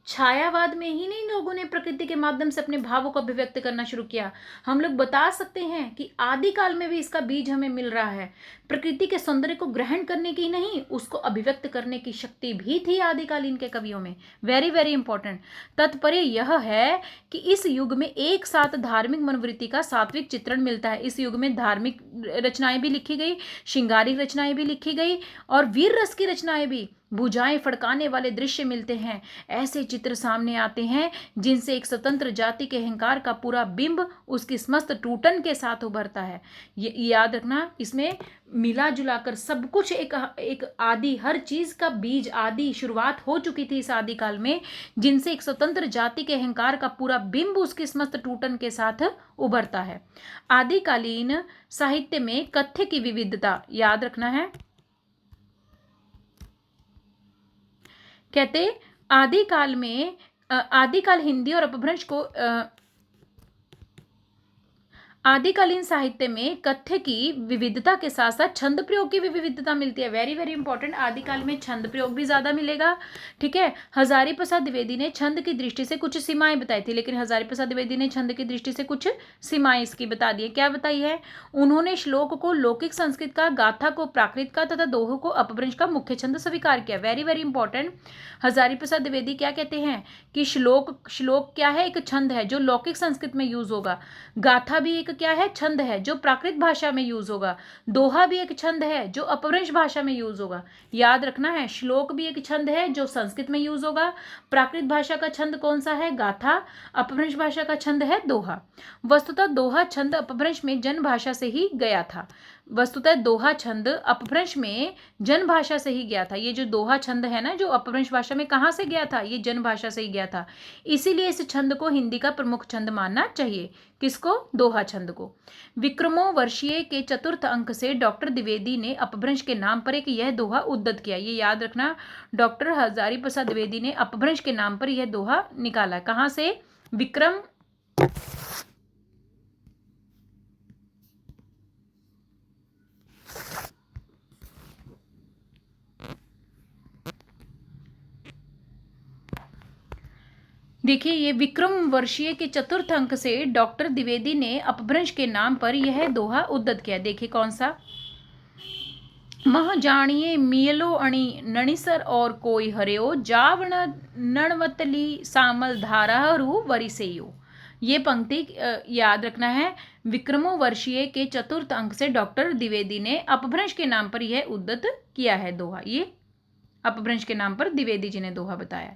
छायावाद में ही नहीं लोगों ने प्रकृति के माध्यम से अपने भावों को अभिव्यक्त करना शुरू किया। हम लोग बता सकते हैं कि आदिकाल में भी इसका बीज हमें मिल रहा है। प्रकृति के सौंदर्य को ग्रहण करने की नहीं, उसको अभिव्यक्त करने की शक्ति भी थी आदिकालीन के कवियों में। Very very important. तात्पर्य यह है कि इस युग में एक साथ धार्मिक मनोवृत्ति का सात्विक चित्रण मिलता है। इस युग में धार्मिक रचनाएं भी लिखी गई, श्रृंगारिक रचनाएं भी लिखी गई और वीर रस की रचनाएं भी। भुजाएं फड़काने वाले दृश्य मिलते हैं। ऐसे चित्र सामने आते हैं जिनसे एक स्वतंत्र जाति के अहंकार का पूरा बिंब उसकी समस्त टूटन के साथ उभरता है। ये याद रखना, इसमें मिला जुलाकर सब कुछ एक आदि, हर चीज का बीज आदि शुरुआत हो चुकी थी इस आदिकाल में, जिनसे एक स्वतंत्र जाति के अहंकार का पूरा बिंब उसकी समस्त टूटन के साथ उभरता है। आदिकालीन साहित्य में कथ्य की विविधता याद रखना है। कहते आदिकाल हिंदी और अपभ्रंश को आदिकालीन साहित्य में कथ्य की विविधता के साथ साथ छंद प्रयोग की भी विविधता मिलती है। Very very important. आदिकाल में छंद प्रयोग भी ज्यादा मिलेगा। ठीक है, हजारी प्रसाद द्विवेदी ने छंद की दृष्टि से कुछ सीमाएं बताई थी, लेकिन हजारी प्रसाद द्विवेदी ने छंद की दृष्टि से कुछ सीमाएं इसकी बता दी है। क्या बताई है? उन्होंने श्लोक को लौकिक संस्कृत का, गाथा को प्राकृत का तथा दोहों को अपभ्रंश का मुख्य छंद स्वीकार किया। Very very important. Hazari Prasad Dwivedi क्या कहते हैं कि श्लोक क्या है? एक छंद है जो लौकिक संस्कृत में यूज होगा। गाथा भी एक क्या है? छंद है जो प्राकृत भाषा में यूज होगा। दोहा भी एक छंद है जो अपभ्रंश भाषा में यूज होगा। याद रखना है, श्लोक भी एक छंद है जो संस्कृत में यूज होगा। प्राकृत भाषा का छंद कौन सा है? गाथा। अपभ्रंश भाषा का छंद है दोहा। वस्तुतः दोहा छंद अपभ्रंश में जन भाषा से ही गया था। वस्तुतः दोहा छंद अपभ्रंश में जन भाषा से ही गया था। ये जो दोहा छंद है ना, जो अपभ्रंश भाषा में कहाँ से गया था? ये जन भाषा से ही गया था। इसीलिए इस छंद को हिंदी का प्रमुख छंद मानना चाहिए। किसको? दोहा छंद को। विक्रमो वर्षीय के चतुर्थ अंक से डॉक्टर द्विवेदी ने अपभ्रंश के नाम पर एक यह दोहा उद्धत किया। ये याद रखना, डॉक्टर हजारी प्रसाद द्विवेदी ने अपभ्रंश के नाम पर यह दोहा निकाला। कहाँ से? विक्रम देखिए, ये विक्रम वर्षीय के चतुर्थ अंक से डॉक्टर द्विवेदी ने अपभ्रंश के नाम पर यह दोहा उद्धत किया। देखिए कौन सा? मह जानिए मियलो अणि नणिसर और कोई हरियो, जावण नणवतली सामल धारा रू वरिसेयो। ये पंक्ति याद रखना है। विक्रमो वर्षीय के चतुर्थ अंक से डॉक्टर द्विवेदी ने अपभ्रंश के नाम पर यह उद्धत किया है दोहा। ये अपभ्रंश के नाम पर द्विवेदी जी ने दोहा बताया।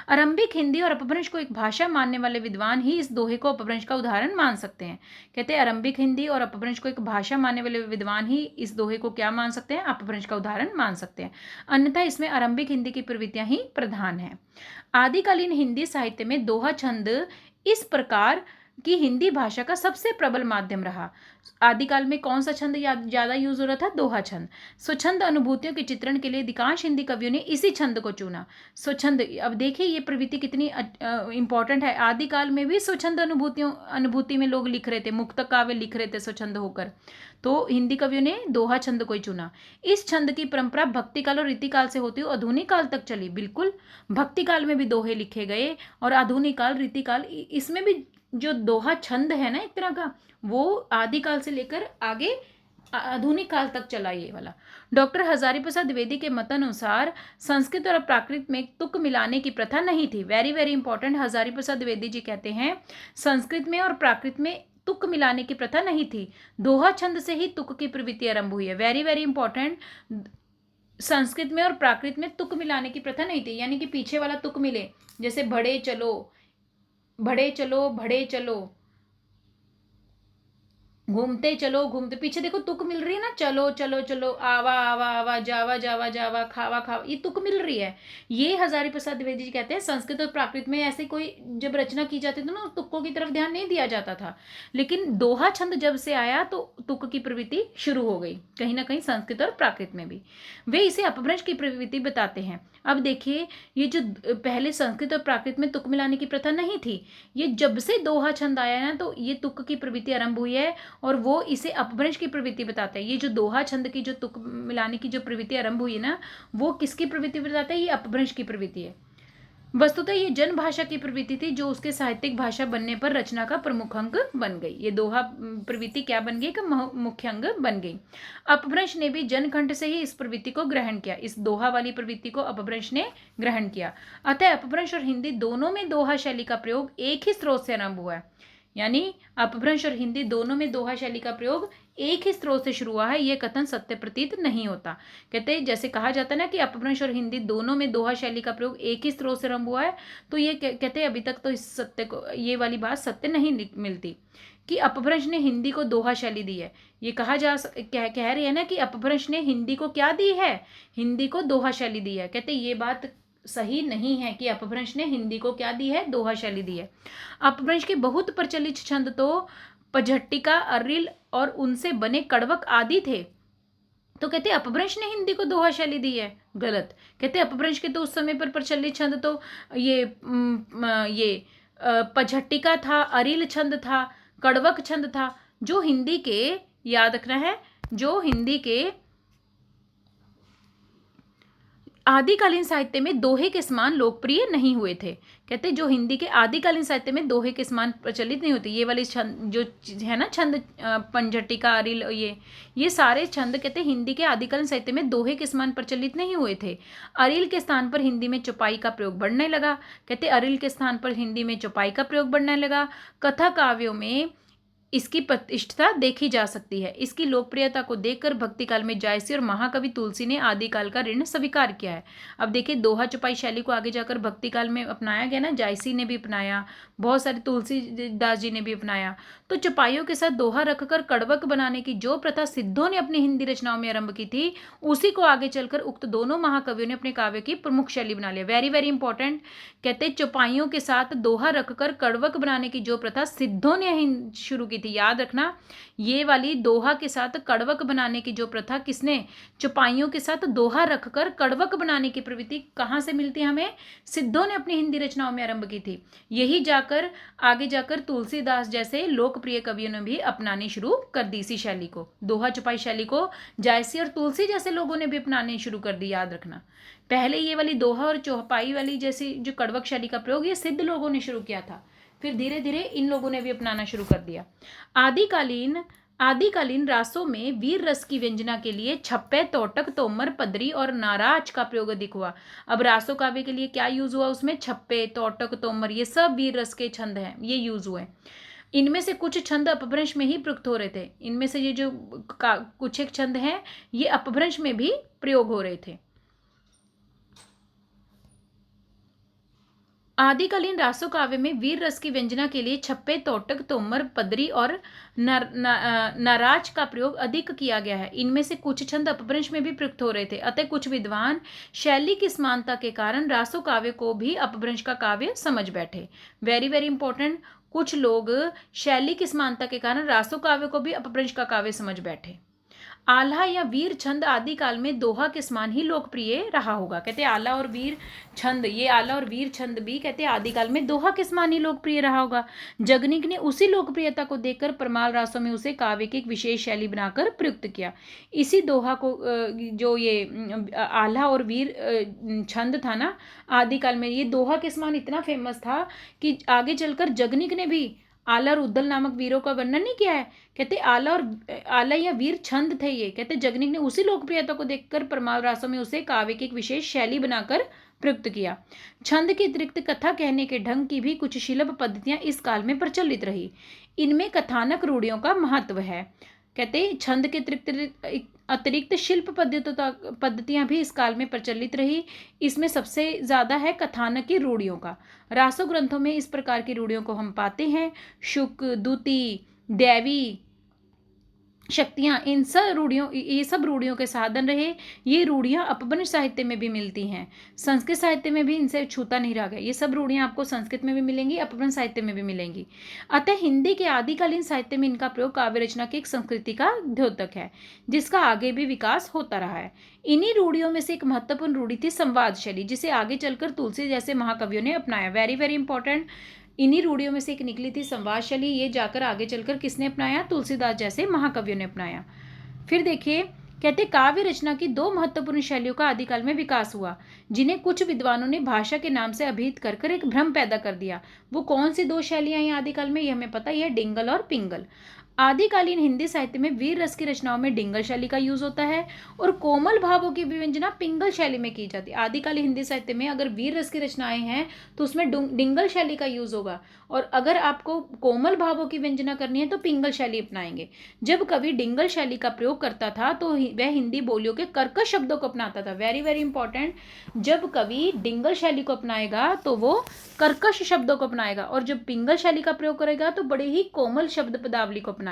आरंभिक हिंदी और अपभ्रंश को एक भाषा मानने वाले विद्वान ही इस दोहे को अपभ्रंश का उदाहरण मान सकते हैं। कहते हैं आरंभिक हिंदी और अपभ्रंश को एक भाषा मानने वाले विद्वान ही इस दोहे को क्या मान सकते हैं? अपभ्रंश का उदाहरण मान सकते हैं। अन्यथा इसमें आरंभिक हिंदी की प्रवृत्तियां ही प्रधान है। आदिकालीन हिंदी साहित्य में दोहा छंद इस प्रकार की हिंदी भाषा का सबसे प्रबल माध्यम रहा। आदिकाल में कौन सा छंद ज्यादा यूज हो रहा था? दोहा छंद। स्वच्छंद अनुभूतियों के चित्रण के लिए अधिकांश हिंदी कवियों ने इसी छंद को चुना। स्वच्छंद, अब देखिए ये प्रवृत्ति कितनी इंपॉर्टेंट है। आदिकाल में भी स्वच्छंद अनुभूति में लोग लिख रहे थे, मुक्तक काव्य लिख रहे थे स्वच्छंद होकर, तो हिंदी कवियों ने दोहा छंद को ही चुना। इस छंद की परंपरा भक्ति काल और रीति काल से होती हुई आधुनिक काल तक चली। बिल्कुल, भक्ति काल में भी दोहे लिखे गए और आधुनिक काल, रीति काल, इसमें भी जो दोहा छंद है ना एक तरह का, वो आदिकाल से लेकर आगे आधुनिक काल तक चला ये वाला। डॉक्टर हजारी प्रसाद द्विवेदी के मतानुसार संस्कृत और प्राकृत में तुक मिलाने की प्रथा नहीं थी। Very very important. Hazari Prasad Dwivedi ji कहते हैं संस्कृत में और प्राकृत में तुक मिलाने की प्रथा नहीं थी, दोहा छंद से ही तुक की प्रवृत्ति आरंभ हुई है। Very very important. संस्कृत में और प्राकृत में तुक मिलाने की प्रथा नहीं थी, यानी कि पीछे वाला तुक मिले, जैसे बढ़े चलो, बढ़े चलो, बढ़े चलो, घूमते चलो, घूमते पीछे देखो तुक मिल रही है ना, चलो चलो चलो, आवा आवा आवा, जावा जावा जावा, खावा खावा, ये तुक मिल रही है। ये हजारी प्रसाद द्विवेदी जी कहते हैं संस्कृत और प्राकृत में ऐसे कोई जब रचना की जाती थी ना, तुक्कों की तरफ ध्यान नहीं दिया जाता था। लेकिन दोहा छंद जब से आया तो तुक की प्रवृत्ति शुरू हो गई, कहीं ना कहीं संस्कृत और प्राकृत में भी। वे इसे अपभ्रंश की प्रवृत्ति बताते हैं। अब देखिए, ये जो पहले संस्कृत और प्राकृत में तुक मिलाने की प्रथा नहीं थी, ये जब से दोहा छंद आया ना, तो ये तुक की प्रवृत्ति आरंभ हुई है, और वो इसे अपभ्रंश की प्रवृत्ति बताता है। ये जो दोहा छंद की जो तुक मिलाने की जो प्रवृत्ति आरंभ हुई है ना, वो किसकी प्रवृत्ति बताता है? ये अपभ्रंश की प्रवृत्ति है। वस्तुतः ये जन भाषा की प्रवृत्ति थी, जो उसके साहित्यिक भाषा बनने पर रचना का प्रमुख अंग बन गई। ये दोहा प्रवृत्ति क्या बन गई? का मुख्य अंग बन गई। अपभ्रंश ने भी जनखंड से ही इस प्रवृत्ति को ग्रहण किया। इस दोहा वाली प्रवृत्ति को अपभ्रंश ने ग्रहण किया। अतः अपभ्रंश और हिंदी दोनों में दोहा शैली का प्रयोग एक ही स्रोत से आरंभ हुआ है। यानी अपभ्रंश और हिंदी दोनों में दोहा शैली का प्रयोग एक ही स्रोत से शुरू हुआ है, यह कथन सत्य प्रतीत नहीं होता। कहते हैं जैसे कहा जाता है ना कि अपभ्रंश और हिंदी दोनों में दोहा शैली का प्रयोग एक ही स्रोत से आरंभ हुआ है, तो ये कहते हैं अभी तक तो इस सत्य को, ये वाली बात सत्य नहीं मिलती कि अपभ्रंश ने हिंदी को दोहा शैली दी है। ये कह रहे हैं ना कि अपभ्रंश ने हिंदी को क्या दी है? हिंदी को दोहा शैली दी है। कहते ये बात सही नहीं है कि अपभ्रंश ने हिंदी को क्या दी है? दोहा शैली दी है। अपभ्रंश के बहुत प्रचलित छंद तो पझट्टिका, अरिल और उनसे बने कड़वक आदि थे। तो कहते अपभ्रंश ने हिंदी को दोहा शैली दी है, गलत। कहते अपभ्रंश के तो उस समय पर प्रचलित छंद तो ये पझट्टिका था, अरिल छंद था, कड़वक छंद था, जो हिंदी के, याद रखना है, जो हिंदी के आदिकालीन साहित्य में दोहे के समान लोकप्रिय नहीं हुए थे। कहते जो हिंदी के आदिकालीन साहित्य में दोहे के समान प्रचलित नहीं होते। ये वाले छंद जो है ना, छंद पंचटिका, अरिल, ये सारे छंद कहते हिंदी के आदिकालीन साहित्य में दोहे के समान प्रचलित नहीं हुए थे। अरिल के स्थान पर हिंदी में चौपाई का प्रयोग बढ़ने लगा। कहते अरिल के स्थान पर हिंदी में चौपाई का प्रयोग बढ़ने लगा। कथा काव्यों में इसकी प्रतिष्ठा देखी जा सकती है। इसकी लोकप्रियता को देखकर भक्ति काल में जायसी और महाकवि तुलसी ने आदिकाल का ऋण स्वीकार किया है। अब देखिए, दोहा चौपाई शैली को आगे जाकर भक्ति काल में अपनाया गया ना, जायसी ने भी अपनाया, बहुत सारे तुलसीदास जी ने भी अपनाया। तो चौपाइयों के साथ दोहा रखकर कड़वक बनाने की जो प्रथा सिद्धों ने अपनी हिंदी रचनाओं में आरंभ की थी, उसी को आगे चलकर उक्त दोनों महाकवियों ने अपने काव्य की प्रमुख शैली बना लिया। Very very important. कहते चौपाइयों के साथ दोहा रखकर कड़वक बनाने की जो प्रथा सिद्धों ने शुरू की थी, याद रखना, ये वाली दोहा के साथ कड़वक बनाने की जो प्रथा किसने? चौपाइयों के साथ दोहा रखकर कड़वक बनाने की प्रवृत्ति कहाँ से मिलती है हमें? सिद्धों ने अपनी हिंदी रचनाओं में आरंभ की थी। यही जाकर आगे जाकर तुलसीदास जैसे लोकप्रिय कवियों ने भी अपनानी शुरू कर दी इसी शैली को। दोहा चौपाई शैली को जायसी और तुलसी जैसे लोगों ने भी अपनाने शुरू कर दी, याद रखना। पहले ये वाली दोहा और चौपाई वाली जैसी जो कड़वक शैली का प्रयोग ये सिद्ध लोगों ने शुरू किया था, फिर धीरे धीरे इन लोगों ने भी अपनाना शुरू कर दिया। आदिकालीन रासों में वीर रस की व्यंजना के लिए छप्पे, तोटक, तोमर, पदरी और नाराज का प्रयोग अधिक हुआ। अब रासो काव्य के लिए क्या यूज हुआ? उसमें छप्पे, तोटक, तोमर, ये सब वीर रस के छंद हैं, ये यूज हुए। इनमें से कुछ छंद अपभ्रंश में ही प्रयुक्त हो रहे थे। इनमें से ये जो कुछ एक छंद हैं, ये अपभ्रंश में भी प्रयोग हो रहे थे। आदिकालीन रासो काव्य में वीर रस की व्यंजना के लिए छप्पे, तोटक, तोमर, पदरी और नाराज का प्रयोग अधिक किया गया है। इनमें से कुछ छंद अपभ्रंश में भी प्रयुक्त हो रहे थे। अतः कुछ विद्वान शैली की समानता के कारण रासो काव्य को भी अपभ्रंश का काव्य समझ बैठे। Very very important. कुछ लोग शैली की समानता के कारण रासो काव्य को भी अपभ्रंश का काव्य समझ बैठे। आल्हा या वीर छंद आदिकाल में दोहा के समान ही लोकप्रिय रहा होगा। कहते हैं आला और वीर छंद, ये आला और वीर छंद भी कहते हैं आदिकाल में दोहा के समान ही लोकप्रिय रहा होगा। जगनिक ने उसी लोकप्रियता को देखकर परमाल रासों में उसे काव्य की एक विशेष शैली बनाकर प्रयुक्त किया। इसी दोहा को जो ये आल्हा और वीर छंद था ना आदिकाल में, ये दोहा के समान इतना फेमस था कि आगे चलकर जगनिक ने भी आला और उद्दल नामक वीरों का वर्णन नहीं किया है। कहते आला या वीर छंद थे ये। कहते जगनिक ने उसी लोकप्रियता को देखकर परमाल रासों में उसे काव्य की एक विशेष शैली बनाकर प्रयुक्त किया। छंद के अतिरिक्त कथा कहने के ढंग की भी कुछ शिल्प पद्धतियां इस काल में प्रचलित रही। इनमें कथानक रूढ़ियों का महत्व है। कहते छंद के अतिरिक्त शिल्प पद्धतियां भी इस काल में प्रचलित रही। इसमें सबसे ज़्यादा है कथानक की रूढ़ियों का। रासो ग्रंथों में इस प्रकार की रूढ़ियों को हम पाते हैं। शुक, दूती, दैवी, शक्तियाँ, इन सब रूढ़ियों, ये सब रूढ़ियों के साधन रहे। ये रूढ़ियाँ अपभ्रंश साहित्य में भी मिलती हैं, संस्कृत साहित्य में भी इनसे छूता नहीं रहा गया। ये सब रूढ़ियाँ आपको संस्कृत में भी मिलेंगी, अपभ्रंश साहित्य में भी मिलेंगी। अतः हिंदी के आदिकालीन साहित्य में इनका प्रयोग काव्य रचना की एक संस्कृति का द्योतक है, जिसका आगे भी विकास होता रहा है। इन्हीं रूढ़ियों में से एक महत्वपूर्ण रूढ़ी थी संवाद शैली, जिसे आगे चलकर तुलसी जैसे महाकवियों ने अपनाया। Very very important. इन्हीं रूढ़ियों में से एक निकली थी संवाद शैली। ये जाकर आगे चलकर किसने अपनाया? तुलसीदास जैसे महाकवियों ने अपनाया। फिर देखिए, कहते काव्य रचना की दो महत्वपूर्ण शैलियों का आदिकाल में विकास हुआ, जिन्हें कुछ विद्वानों ने भाषा के नाम से अभिहित कर कर एक भ्रम पैदा कर दिया। वो कौन सी दो शैलियां हैं आदिकाल में? ये हमें पता ही है, डिंगल और पिंगल। आदिकालीन हिंदी साहित्य में वीर रस की रचनाओं में डिंगल शैली का यूज होता है और कोमल भावों की विवेचना पिंगल शैली में की जाती है। आदिकालीन हिंदी साहित्य में अगर वीर रस की रचनाएं हैं तो उसमें डिंगल शैली का यूज होगा, और अगर आपको कोमल भावों की व्यंजना करनी है तो पिंगल शैली अपनाएंगे। जब कवि डिंगल शैली का प्रयोग करता था तो वह हिंदी बोलियों के कर्कश शब्दों को अपनाता था। Very very important. जब कवि डिंगल शैली को अपनाएगा तो वो कर्कश शब्दों को अपनाएगा, और जब पिंगल शैली का प्रयोग करेगा तो बड़े ही कोमल शब्द पदावली को अपनाएगा।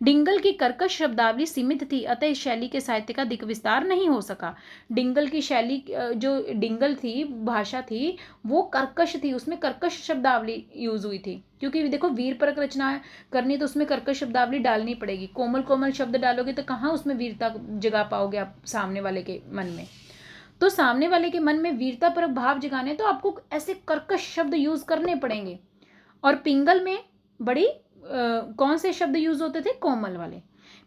डिंगल की कर्कश शब्दावली सीमित थी, अतः इस शैली के साहित्य का दिक विस्तार नहीं हो सका। डिंगल की शैली, जो डिंगल थी, भाषा थी, वो कर्कश थी, उसमें कर्कश शब्दावली यूज हुई थी। क्योंकि देखो, वीर परक रचना करनी तो उसमें कर्कश शब्दावली डालनी पड़ेगी। कोमल कोमल शब्द डालोगे तो कहाँ उसमें वीरता जगा पाओगे आप सामने वाले के मन में। तो सामने वाले के मन में वीरता परक भाव जगाने तो आपको ऐसे कर्कश शब्द यूज करने पड़ेंगे। और पिंगल में बड़ी कौन से शब्द यूज होते थे? कोमल वाले।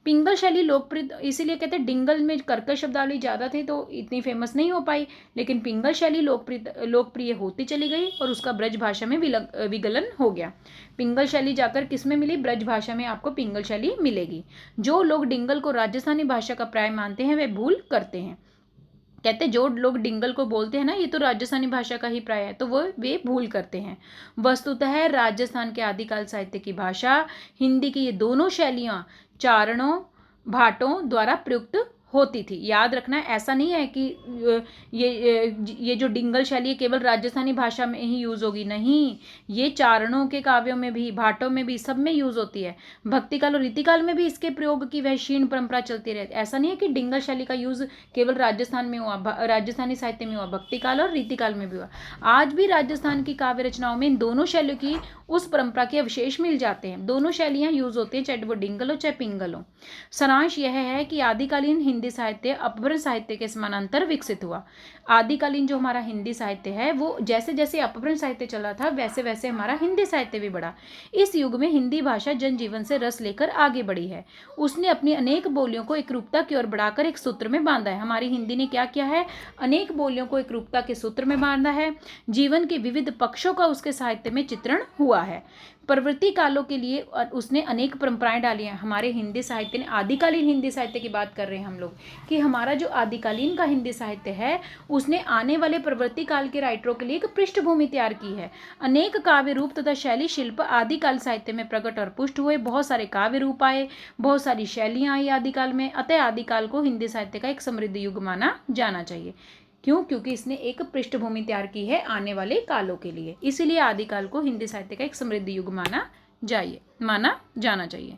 पिंगल शैली लोकप्रिय, इसीलिए कहते हैं डिंगल में कर्कश शब्दावली ज़्यादा थी तो इतनी फेमस नहीं हो पाई, लेकिन पिंगल शैली लोकप्रिय होती चली गई और उसका ब्रज भाषा में विगलन हो गया। पिंगल शैली जाकर किस में मिली? ब्रज भाषा में आपको पिंगल शैली मिलेगी। जो लोग डिंगल को राजस्थानी भाषा का प्राय मानते हैं वे भूल करते हैं। कहते जो लोग डिंगल को बोलते हैं ना, ये तो राजस्थानी भाषा का ही प्राय है, तो वे भूल करते हैं। वस्तुतः राजस्थान के आदिकाल साहित्य की भाषा हिंदी की ये दोनों शैलियां चारणों भाटों द्वारा प्रयुक्त होती थी। याद रखना, ऐसा नहीं है कि ये जो डिंगल शैली है केवल राजस्थानी भाषा में ही यूज होगी, नहीं, ये चारणों के काव्यों में भी, भाटों में भी, सब में यूज होती है। भक्तिकाल और रीतिकाल में भी इसके प्रयोग की वह क्षीण परंपरा चलती रहती है। ऐसा नहीं है कि डिंगल शैली का यूज केवल राजस्थान में हुआ, राजस्थानी साहित्य में हुआ, भक्तिकाल और रीतिकाल में भी हुआ। आज भी राजस्थान की काव्य रचनाओं में इन दोनों शैलियों की उस परंपरा के अवशेष मिल जाते हैं। दोनों शैलियां यूज होती हैं, चाहे वो डिंगल हो चाहे पिंगल हो। सारांश यह है कि आदिकालीन हिंदी साहित्य अपभ्रंश साहित्य के समानांतर विकसित हुआ। आदिकालीन जो हमारा हिंदी साहित्य है वो जैसे जैसे अपभ्रंश साहित्य चला था वैसे वैसे हमारा हिंदी साहित्य भी बढ़ा। इस युग में हिंदी भाषा जनजीवन से रस लेकर आगे बढ़ी है। उसने अपनी अनेक बोलियों को एकरूपता की ओर बढ़ाकर एक सूत्र में बांधा है। हमारी हिंदी ने क्या किया है? अनेक बोलियों को एकरूपता के सूत्र में बांधा है। जीवन के विविध पक्षों का उसके साहित्य में चित्रण हुआ है। प्रवृत्ति कालों के लिए उसने अनेक परंपराएं डाली हैं। हमारे हिंदी साहित्य ने, आदिकालीन हिंदी साहित्य की बात कर रहे हैं हम लोग, कि हमारा जो आदिकालीन का हिंदी साहित्य है उसने आने वाले प्रवृत्ति काल के राइटरों के लिए एक पृष्ठभूमि तैयार की है। अनेक काव्य रूप तथा शैली शिल्प आदिकाल साहित्य में प्रकट और पुष्ट हुए। बहुत सारे काव्य रूप आए, बहुत सारी शैलियां आई आदिकाल में। अतः आदिकाल को हिंदी साहित्य का एक समृद्ध युग माना जाना चाहिए। क्यों? क्योंकि इसने एक पृष्ठभूमि तैयार की है आने वाले कालों के लिए, इसीलिए आदिकाल को हिंदी साहित्य का एक समृद्ध युग माना जाना चाहिए।